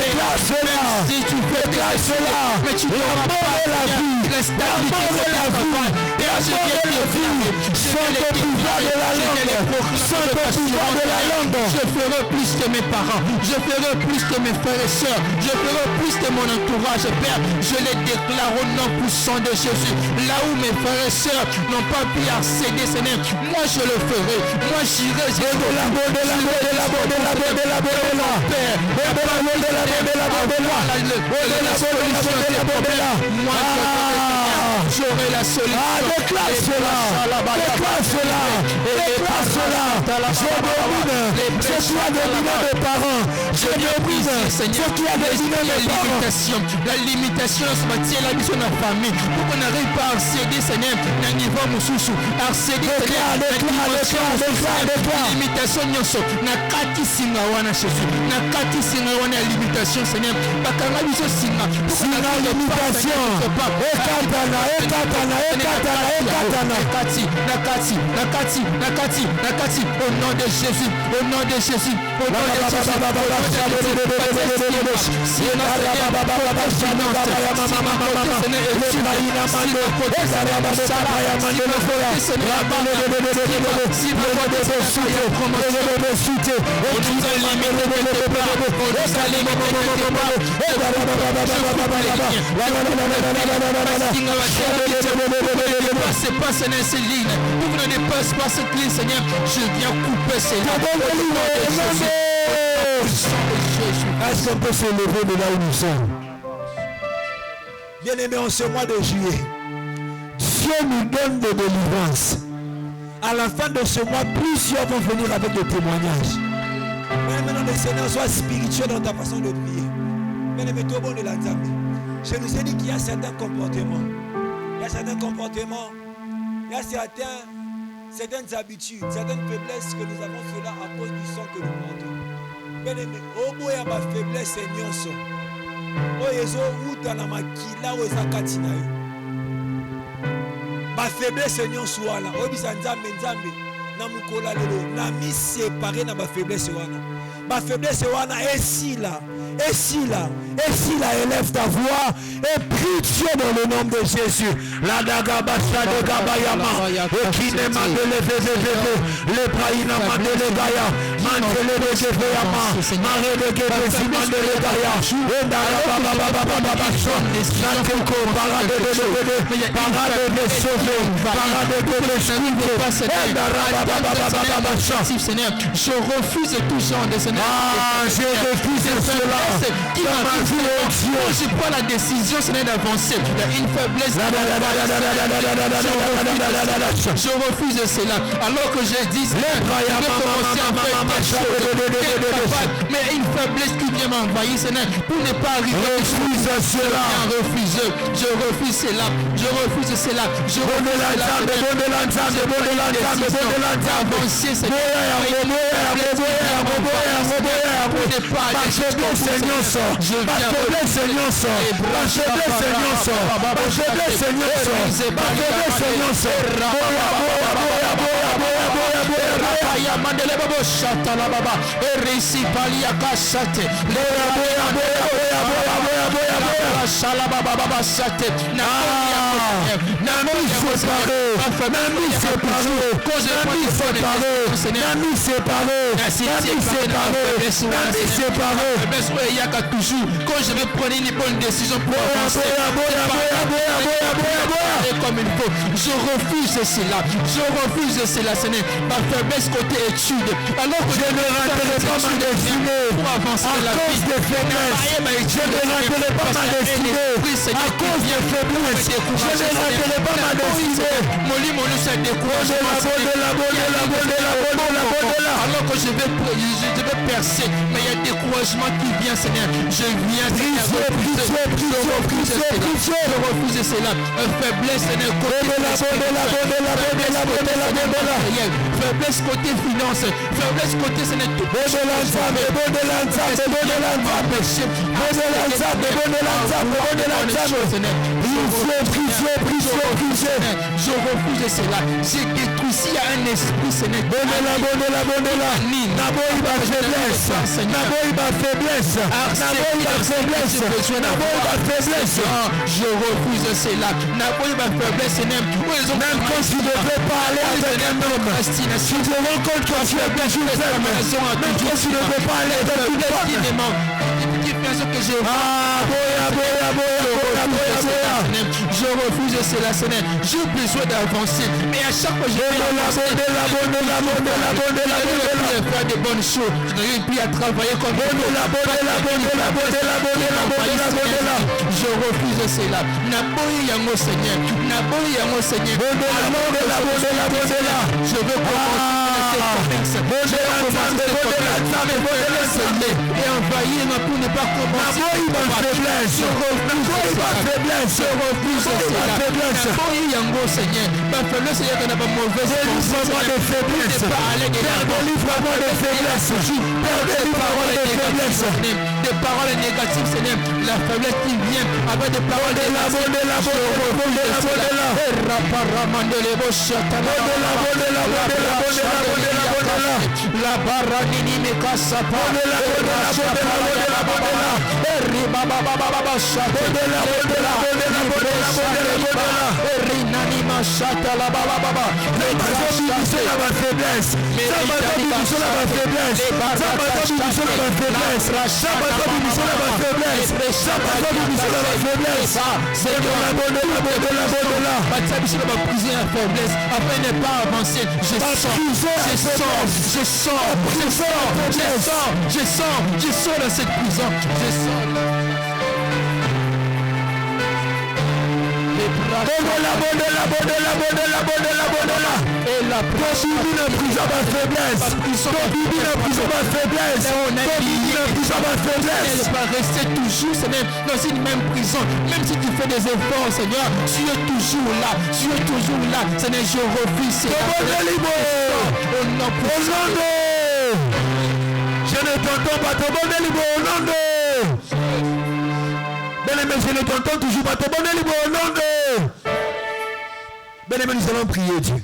Si tu fais cela, mais tu n'auras pas la vie, la stabilité de la vie. Et je viens de vivre sans le pouvoir de la langue, sans le pouvoir de la langue. Je ferai plus que mes parents, je ferai plus que mes frères et sœurs, je ferai plus que mon entourage. Père, je les déclare au nom puissant de Jésus. Là où mes frères et sœurs n'ont pas pu accéder, Seigneur, moi je le ferai. Moi j'irai, j'aurai la solution. Déclare cela. Je sois dominé mes parents. Je méprise ce qui a dominé mes parents. La limitation se maintient la mission de la famille. Pour qu'on n'arrive pas à accéder, Seigneur, d'un niveau moussoussou. Accéder, Seigneur, limitation nyonso. Na kati singa wana Jésus. Na kati singa wana limitation, Seigneur. Bakanga biso singa. Singa limitation. Nakati, au nom de Jésus, au nom de Jésus, au nom de Jésus, c'est pas ces lignes. Vous ne dépassez pas cette ligne, Seigneur. Je viens couper ces lignes. Est-ce qu'on peut se lever de là où nous sommes? Bien-aimés, en ce mois de juillet, Dieu nous donne des délivrances. À la fin de ce mois, plusieurs vont venir avec des témoignages. Maintenant, le Seigneur soit spirituel dans ta façon de prier. Bien-aimés, tout le monde est là. Je nous ai dit qu'il y a certains comportements. Il y a certains comportements. Il y a certaines habitudes, certaines faiblesses que nous avons cela à cause du sang que nous portons. Bien-aimés, au bout, il y a ma faiblesse, Seigneur. Ma faiblesse Seigneur soit là. Nami séparé na ma faiblesse wana. Ma faiblesse wana est si là. Et si là, élève ta voix et prie Dieu dans le nom de Jésus. La dagabasha de gabayama, okine mandele veveveve, le praïna mandele gaya, mandele de geveyama, mare de gevezi mandele gaya, et darabababababababachon, nateko, parade de sauver, parade de sauver, et darababababababachon. Seigneur, je refuse tout genre de Seigneur. Ah, je refuse cela. Qui m'a dit, je prends la décision, Seigneur, d'avancer. Il y a une faiblesse. Je refuse cela. Alors que j'ai dit, je vais commencer à faire des choses. Mais une faiblesse qui vient m'envahir, Seigneur, pour ne pas arriver. Je refuse cela. Je refuse cela. Je refuse cela. Je refuse cela. Seigneur sort, ma faiblesse Seigneur sort, ma faiblesse Seigneur sort, ma faiblesse Seigneur sort, ma faiblesse Seigneur sort. Il y a toujours, quand je vais prendre une bonne décision pour avancer, comme il faut, je refuse cela, Seigneur, ma faiblesse côté étude, alors que je ne raterai pas ma destinée pour avancer à cause des faiblesses, je ne raterai pas ma destinée à cause des faiblesses, je ne raterai pas ma destinée. Alors que je vais percer, mais il y a découragement qui vient, Seigneur. Je viens, Seigneur, je refuse cela. Faiblesse, Seigneur, faiblesse côté finance, faiblesse côté, Seigneur, tout je refuse cela. J'ai détruit s'il y a un esprit, Seigneur. Je refuse cela. Même quand tu devais parler avec un homme, tu te rends compte que tu es bien même quand tu ne veux pas aller avec une femme. Je refuse cela, Seigneur. J'ai besoin d'avancer, mais à chaque fois je vais faire des bonnes choses. Je n'arrive plus à travailler comme je refuse cela. Naboyi yango Seigneur. Je veux commencer et envahir pour ne pas commencer. Je refuse cela. Naboyi yango Seigneur. Ma faiblesse, il y a de mauvaise faiblesse. Des paroles négatives, Seigneur. La faiblesse qui vient avec des paroles de la Brachata la baba baba. Les brachata la ma faiblesse. Ça m'a donné la faiblesse. Ça m'a donné la faiblesse. Ça m'a donné la faiblesse. Ça m'a donné la faiblesse. C'est de la bonne de la. Afin de ne pas avancer, je sors de cette prison, je sors. Et la prison ma faiblesse. Elle va rester toujours, Seigneur, dans une même prison. Même si tu fais des efforts, Seigneur, tu es toujours là. Seigneur, je refuse. Au nom je ne t'entends pas. Au nom de bien-aimé, je ne t'entends toujours pas. Au nom de bien-aimé, nous allons prier Dieu.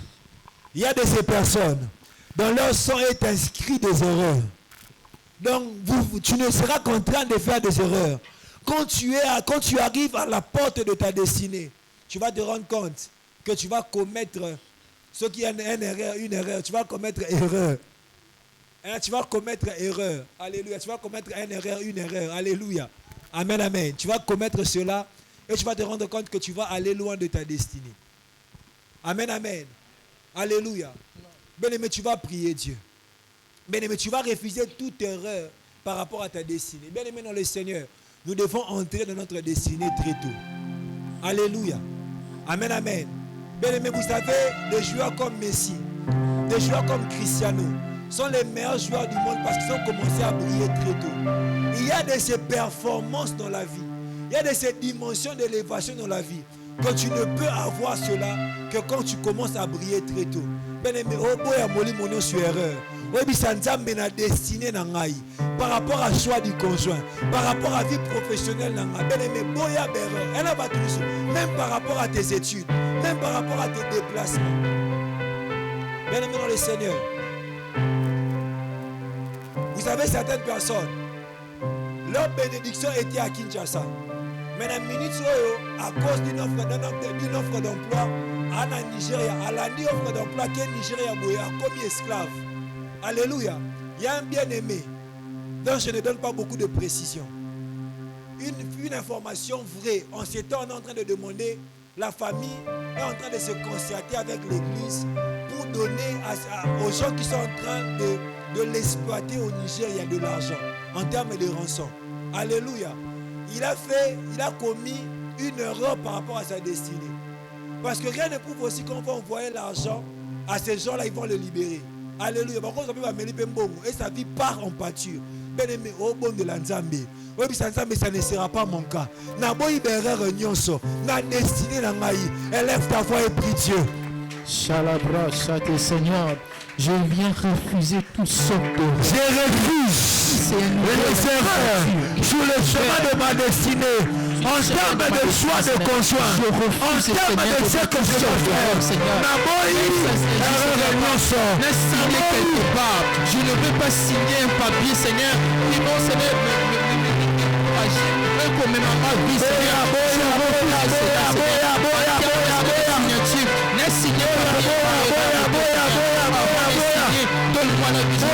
Il y a de ces personnes dans leur sang est inscrit des erreurs. Donc tu ne seras contraint de faire des erreurs. Quand tu arrives à la porte de ta destinée, tu vas te rendre compte que tu vas commettre ce qui est une erreur. Tu vas commettre erreur. Tu vas commettre erreur. Alléluia. Tu vas commettre une erreur. Alléluia. Amen, amen. Tu vas commettre cela et tu vas te rendre compte que tu vas aller loin de ta destinée. Amen, amen. Alléluia. Bien-aimé, tu vas prier Dieu. Bien-aimé, tu vas refuser toute erreur par rapport à ta destinée. Bien-aimé dans le Seigneur, nous devons entrer dans notre destinée très tôt. Alléluia. Amen, amen. Bien-aimé, vous savez, des joueurs comme Messi, des joueurs comme Cristiano sont les meilleurs joueurs du monde parce qu'ils ont commencé à briller très tôt. Il y a de ces performances dans la vie. Il y a de ces dimensions d'élévation dans la vie que tu ne peux avoir cela que quand tu commences à briller très tôt. Bien-aimé, oh boy, moli mono sur erreur. Oui, ça nous amène à destinée par rapport à choix du conjoint, par rapport à vie professionnelle. Bien-aimé, boya erreur. Elle va toujours, même par rapport à tes études, même par rapport à tes déplacements. Bien-aimé dans le Seigneur. Vous savez, certaines personnes, leur bénédiction était à Kinshasa. Mais dans minute à cause d'une offre d'emploi à Nigeria, à la offre d'emploi qui est Nigeria a commis esclave. Alléluia. Il y a un bien-aimé. Donc je ne donne pas beaucoup de précision. Une information vraie. En ce temps, on est en train de demander, la famille est en train de se concerter avec l'église pour donner aux gens qui sont en train de l'exploiter au Nigeria de l'argent en termes de rançon. Alléluia. Il a commis une erreur par rapport à sa destinée. Parce que rien ne prouve aussi qu'on va envoyer l'argent à ces gens-là, ils vont le libérer. Alléluia. Et sa vie part en pâture. Bien-aimé, au bon de la Nzambe. Oui, ça ne sera pas mon cas. Na destinée na ngai. Élève ta voix et prie Dieu. Chalabra, châte Seigneur. Je viens refuser toute sorte de... Je refuse les erreurs sur le chemin de ma destinée. En termes de choix de conjoint, en termes de ce que je dois faire. Je ne veux pas signer un papier, Seigneur. Qui vont, Seigneur, pour mes mamans, vie, Seigneur. Donne-moi la vision.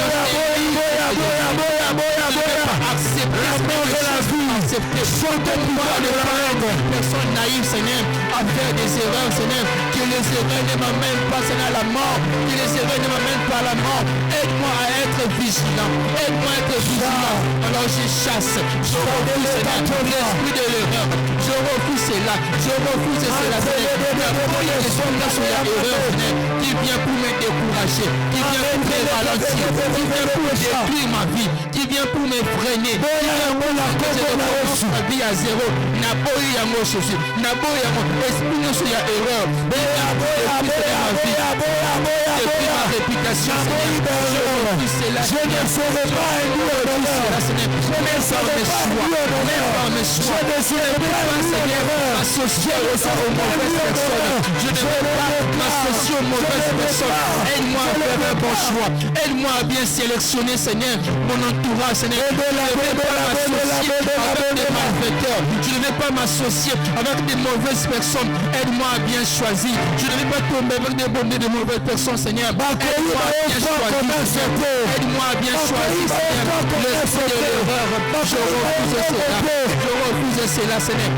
Personne naïve, Seigneur, à faire des erreurs, Seigneur. Que les erreurs ne m'amènent pas, Seigneur, à la mort. Que les erreurs ne m'amènent pas à la mort. Aide-moi à être vigilant. Aide-moi à être vigilant. Alors je chasse. Je refuse, Seigneur, l'esprit de l'erreur. Je refuse cela. Je refuse cela, Seigneur. Qui vient pour me décourager, qui vient pour me ralentir, qui vient pour détruire ma vie, qui vient pour me freiner, qui vient pour que je recommence ma vie à zéro. Naboy yango Jésus, naboy yango esprit nous sur la erreur. Depuis ma réputation, je ne serai pas un lieu d'honneur. Même par mes choix, je ne serai pas associé aux mauvaises personnes. Je ne veux pas m'associer aux mauvaises personnes. Aide-moi à faire un bon choix. Aide-moi à bien sélectionner, Seigneur, mon entourage, Seigneur. Je ne veux pas m'associer avec des malfaiteurs. Je ne vais pas m'associer avec des mauvaises personnes. Aide-moi à bien choisir. Je ne vais pas tomber avec des bonnes et de mauvaises personnes, Seigneur. Aide-moi à bien choisir. Aide-moi à bien choisir, Seigneur. L'esprit de l'erreur. Je refuse cela. Je refuse cela, Seigneur.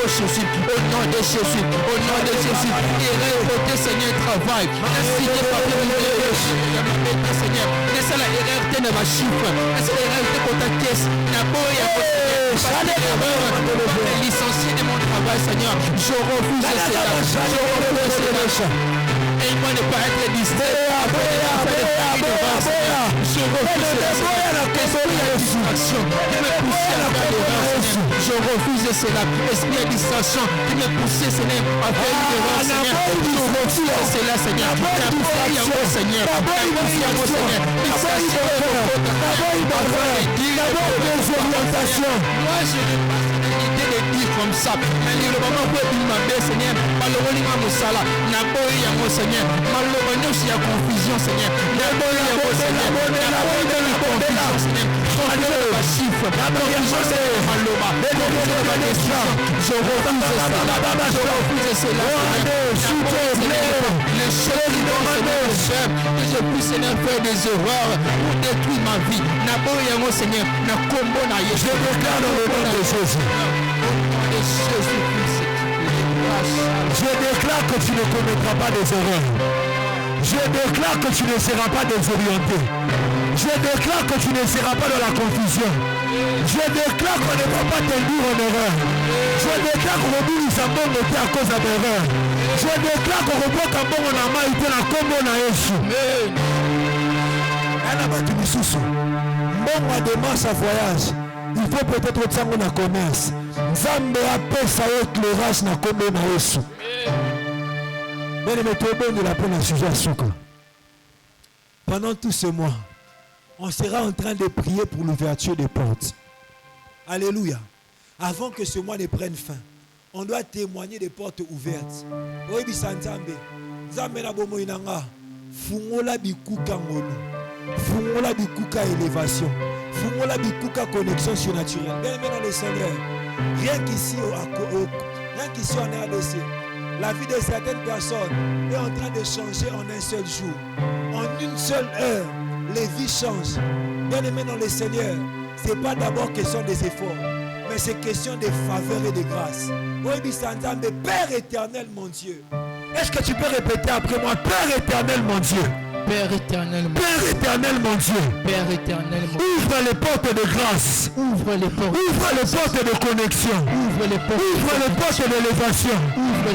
Jésus. Au nom de Jésus. Au nom de Jésus. Et côté, Seigneur, travail. Incité par le Seigneur. Laissez la erreur de ma chiffre. Laissez la erreur de ta caisse. Licencié de mon travail, Seigneur. Je refuse cela. Je refuse cela. Aide-moi ne pas être distrait. Je refuse je refuse cela. Esprit de distraction qui me poussait, Seigneur, à faire une erreur, Seigneur. Je refuse cela, Seigneur. Seigneur. Moi, je n'ai pas l'idée de dire comme ça. Mais le moment où il m'a dit, Seigneur, malheureusement, Moussala, n'a pas eu un mot, Seigneur. Malheureusement, il y a confusion, Seigneur. N'a pas eu un mot, Seigneur. N'a pas eu de confusion, Seigneur. Confusion, chiffre. Confusion, c'est malheureusement. Je refuse cela. Je refuse cela. Les choses qui vont Seigneur, que je puisse, Seigneur, faire des erreurs pour détruire ma vie. N'a pas eu un mot, Seigneur. N'a combo na Jésus. Je déclare dans le nom de Jésus. Je déclare que tu ne commettras pas des erreurs. Je déclare que tu ne seras pas désorienté. Je déclare que tu ne seras pas dans la confusion. Je déclare qu'on ne va pas t'induire en erreur. Je déclare qu'on va nous abandonner à cause d'erreur. Je déclare qu'on va pas bon on a mal été la combo na Jésus. Elle a battu le sous. Bon mois de mars à voyage. Il faut peut-être que on a commerce. Zambe appelle ça éclairage na combo na Jésus. De la peine à sujet à Souka. Pendant tout ce mois, on sera en train de prier pour l'ouverture des portes. Alléluia. Avant que ce mois ne prenne fin, on doit témoigner des portes ouvertes. Oui, Bisanzambe. Zambe na bomo inanga. Fungola bikuka ngolo. Fungola bikuka élévation. Fungola bikuka connexion surnaturelle. Bien aimé dans le Seigneur. Rien qu'ici en RDC. La vie de certaines personnes est en train de changer en un seul jour. En une seule heure, les vies changent. Bien aimé dans le Seigneur, ce n'est pas d'abord question des efforts, mais c'est question de faveur et de grâce. Père éternel, mon Dieu. Est-ce que tu peux répéter après moi? Père éternel, mon Dieu. Père éternel, Père éternel, mon Dieu. Père éternel, mon Dieu. Ouvre les portes de grâce. Ouvre les portes. Ouvre les portes de connexion. Ouvre les portes. Ouvre les portes d'élévation. Ouvre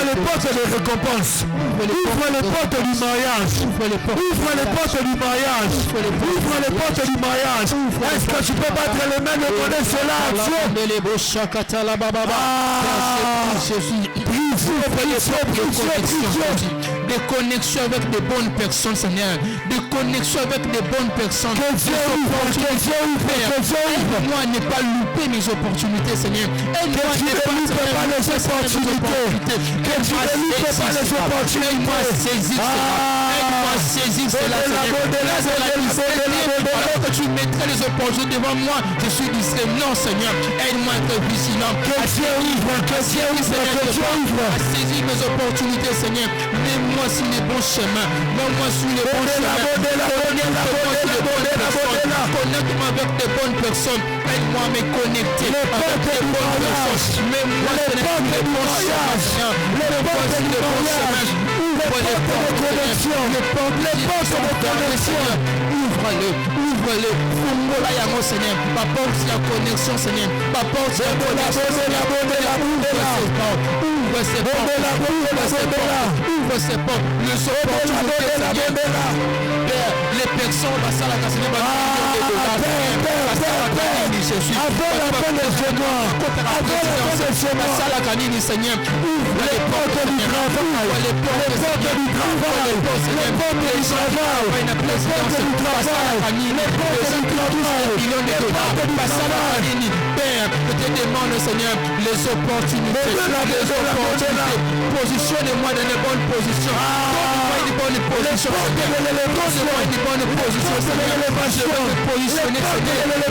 les portes de récompense. Ouvre les portes du mariage. Ouvre les portes du mariage. Ouvre les portes du mariage. Est-ce que tu peux battre les mains de connaître cela? Des connexions avec des bonnes personnes, Seigneur. Des connexions avec des bonnes personnes. Moi ne pas louper mes opportunités, Seigneur. Aide-moi ne pas les opportunités. Aide-moi à saisir cela. Aide-moi à saisir cela, Seigneur. Alors que tu mettrais les opportunités devant moi, je suis distrait. Non, Seigneur. Aide-moi à être vigilant. À saisir mes opportunités, Seigneur. Mets-moi sur les bons chemins. Mets-moi sur les bons chemins. Connecte-moi avec des bonnes personnes. Aide-moi à me connecter avec des bonnes personnes. Mets-moi sur les bons chemins. Mets-moi sur les bons chemins. Ouvre les portes de connexion. Ouvre-le. Fungola ya mon Seigneur. Ma porte c'est la connexion, Seigneur. Ma porte c'est la connexion. Ouvre ces portes. Ouvre ces portes. Le opportunité, Seigneur. Père, les personnes va ça la casser. Seigneur, ouvre les portes du travail, les portes du travail, les portes du travail, les Père, je te demande, Seigneur, les opportunités. Positionne-moi dans les bonnes positions. Donne-moi une bonne position. Donne-moi une bonne position, Seigneur. Je veux me positionner, Seigneur. Là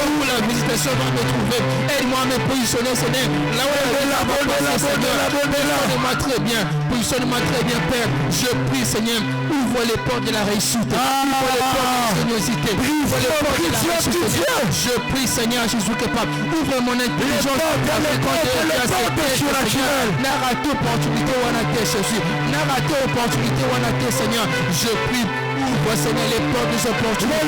où la visite personne va me trouver. Aide-moi à me positionner, Seigneur. Là où positionne-moi très bien. Positionne-moi très bien, Père. Je prie, Seigneur. Ouvre les portes de la réussite. Ouvre les portes de la générosité. Ouvre les portes de la réussite. Je prie, Seigneur Jésus capable. Ouvre mon intelligence. N'arrête opportunité ou en Jésus. N'arrête opportunité ou en Seigneur. Je prie. Ouvre, Seigneur, les portes des opportunités.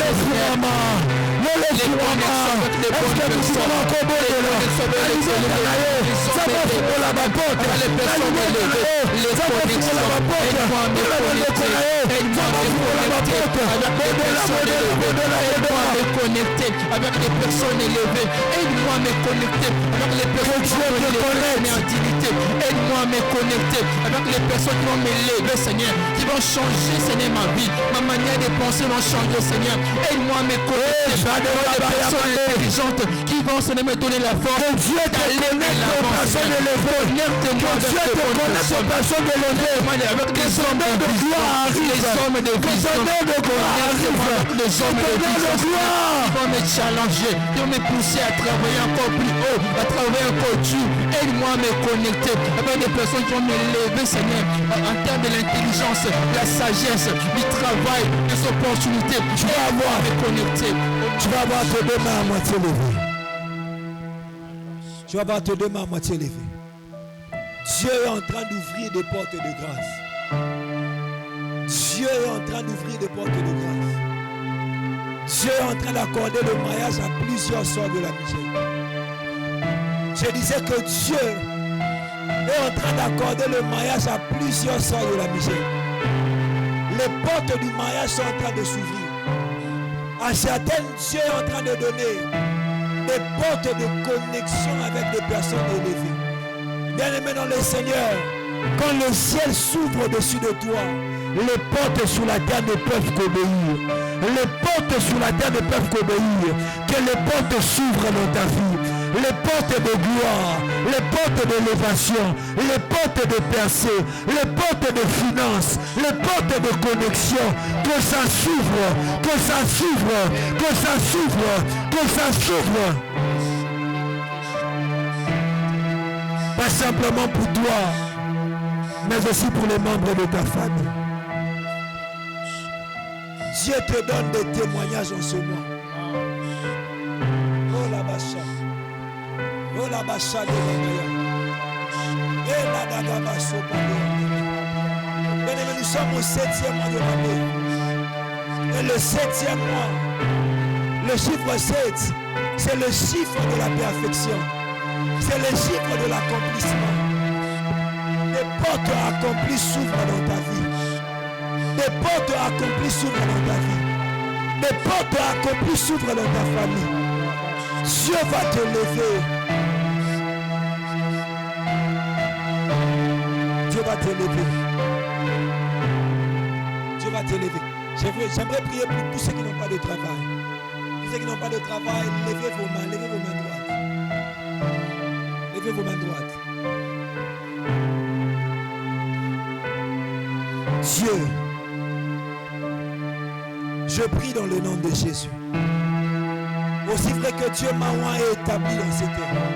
Avec les personnes élevées, aide-moi à me connecter avec les personnes élevées. Aide-moi à me connecter avec les personnes qui vont m'élever, Seigneur, qui vont changer, Seigneur, ma vie, ma manière de penser vont changer, Seigneur. Aide-moi à me connecter avec les personnes intelligentes qui vont, Seigneur, me donner la force d'aller de l'avant. Connecte-moi avec les hommes de gloire, les hommes de vision, les hommes de vision qui vont me challenger, qui vont me pousser à travailler encore plus haut, à travailler encore dur. Aide-moi à me connecter avec des personnes qui vont m'élever, Seigneur, en termes de l'intelligence, la sagesse, du travail, des opportunités. Tu vas avoir à me connecter. Tu vas avoir tes deux mains à moitié levées. Tu vas avoir tes deux mains à moitié levées. Dieu est en train d'ouvrir des portes de grâce. Dieu est en train d'ouvrir des portes de grâce. Dieu est en train d'accorder le mariage à plusieurs sorts de la misère. Je disais que Dieu est en train d'accorder le mariage à plusieurs sorts de la misère. Les portes du mariage sont en train de s'ouvrir. À certaines, Dieu est en train de donner des portes de connexion avec des personnes élevées. Bien-aimé dans le Seigneur, quand le ciel s'ouvre au-dessus de toi, les portes sur la terre ne peuvent qu'obéir. Les portes sur la terre ne peuvent qu'obéir. Que les portes s'ouvrent dans ta vie. Les portes de gloire, les portes d'élévation, les portes de percée, les portes de finances, les portes de connexion, que ça s'ouvre, que ça s'ouvre, que ça s'ouvre, que ça s'ouvre. Pas simplement pour toi, mais aussi pour les membres de ta famille. Dieu te donne des témoignages en ce mois. Oh la bacha. Oh la bacha de la. Et la dagabasso. Bien-aimés, nous sommes au 7e mois de l'année. Et le 7e mois, le chiffre 7, c'est le chiffre de la perfection. C'est le chiffre de l'accomplissement. Des portes accomplies s'ouvrent dans ta vie. Des portes accomplies s'ouvrent dans ta vie. Des portes accomplies s'ouvrent dans ta famille. Dieu va te lever. Dieu va te lever. Dieu va te lever. J'aimerais prier pour tous ceux qui n'ont pas de travail. Tous ceux qui n'ont pas de travail, levez vos mains droites. Levez vos mains droites. Dieu, je prie dans le nom de Jésus. Aussi vrai que Dieu m'a établi dans cette terre.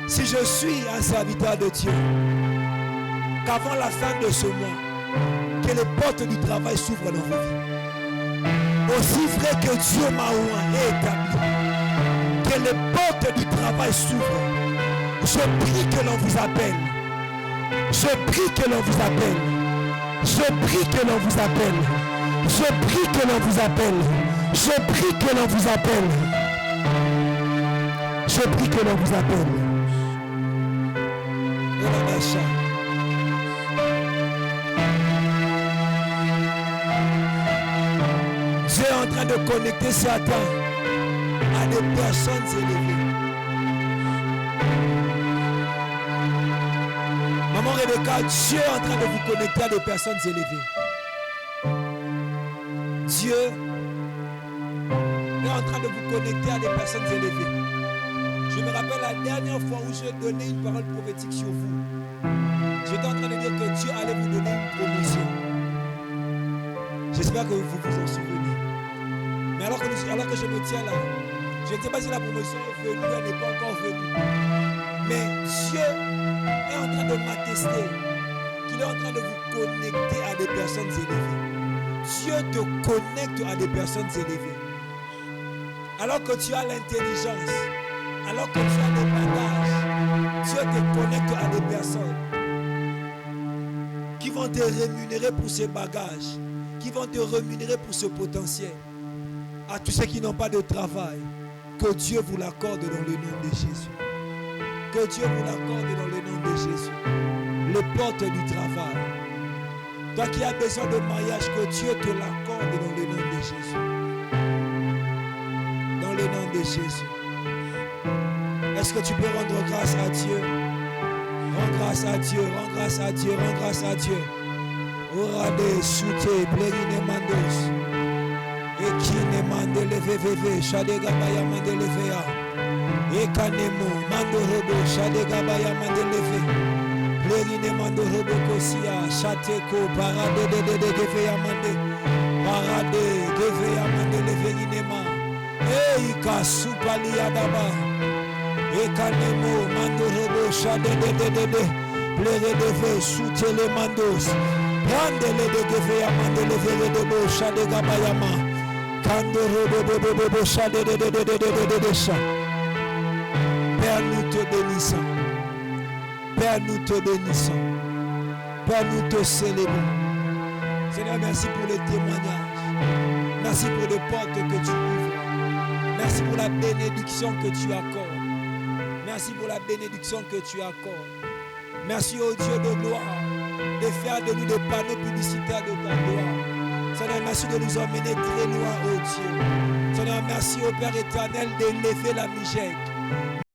Si je suis un serviteur de Dieu, qu'avant la fin de ce mois, que les portes du travail s'ouvrent dans vos vies. Aussi vrai que Dieu m'a établi, que les portes du travail s'ouvrent. Je prie que l'on vous appelle. Je prie que l'on vous appelle. Je prie que l'on vous appelle. Je prie que l'on vous appelle. Je prie que l'on vous appelle. Je prie que l'on vous appelle. Et la bacha. Dieu est en train de connecter Satan à des personnes élevées. Maman Rebecca, Dieu est en train de vous connecter à des personnes élevées. Dieu est en train de vous connecter à des personnes élevées. Je me rappelle la dernière fois où j'ai donné une parole prophétique sur vous. J'étais en train de dire que Dieu allait vous donner une promotion. J'espère que vous vous en souvenez. Mais alors que je me tiens là, Je ne sais pas si la promotion est venue, elle n'est pas encore venue. Mais Dieu est en train de m'attester qu'il est en train de vous connecter à des personnes élevées. Dieu te connecte à des personnes élevées. Alors que tu as l'intelligence, alors que tu as des bagages, Dieu te connecte à des personnes qui vont te rémunérer pour ces bagages, qui vont te rémunérer pour ce potentiel. À tous ceux qui n'ont pas de travail, que Dieu vous l'accorde dans le nom de Jésus. Que Dieu vous l'accorde dans le nom de Jésus. Les portes du travail. Toi qui as besoin de mariage, que Dieu te l'accorde dans le nom de Jésus. Dans le nom de Jésus. Est-ce que tu peux rendre grâce à Dieu? Rends grâce à Dieu, rends grâce à Dieu, rends grâce à Dieu. Orade, soute, plerine mandos. Ekine mandele veveve, shadega baya mandele vea. Ekanemo, mando robo, shadega baya mandele ve. Plerine mando robo kosia, shateko, parade de gevea mande. Parade, gevea mandele verinema. Eika supali adaba. Ekanemo, mando robo, shadega de. Plere de ve, soute le mandos. Prandele de gevea mandele vere de bo, shadega bayama. Père, nous te bénissons. Père, nous te bénissons. Père, nous te célébrons. Seigneur, merci pour les témoignages. Merci pour les portes que tu ouvres. Merci pour la bénédiction que tu accordes. Merci pour la bénédiction que tu accordes. Merci au Dieu de gloire de faire de nous des panneaux publicitaires de ta gloire. Seigneur, merci de nous emmener très loin, oh Dieu. Seigneur, merci au Père éternel d'élever la Mijek.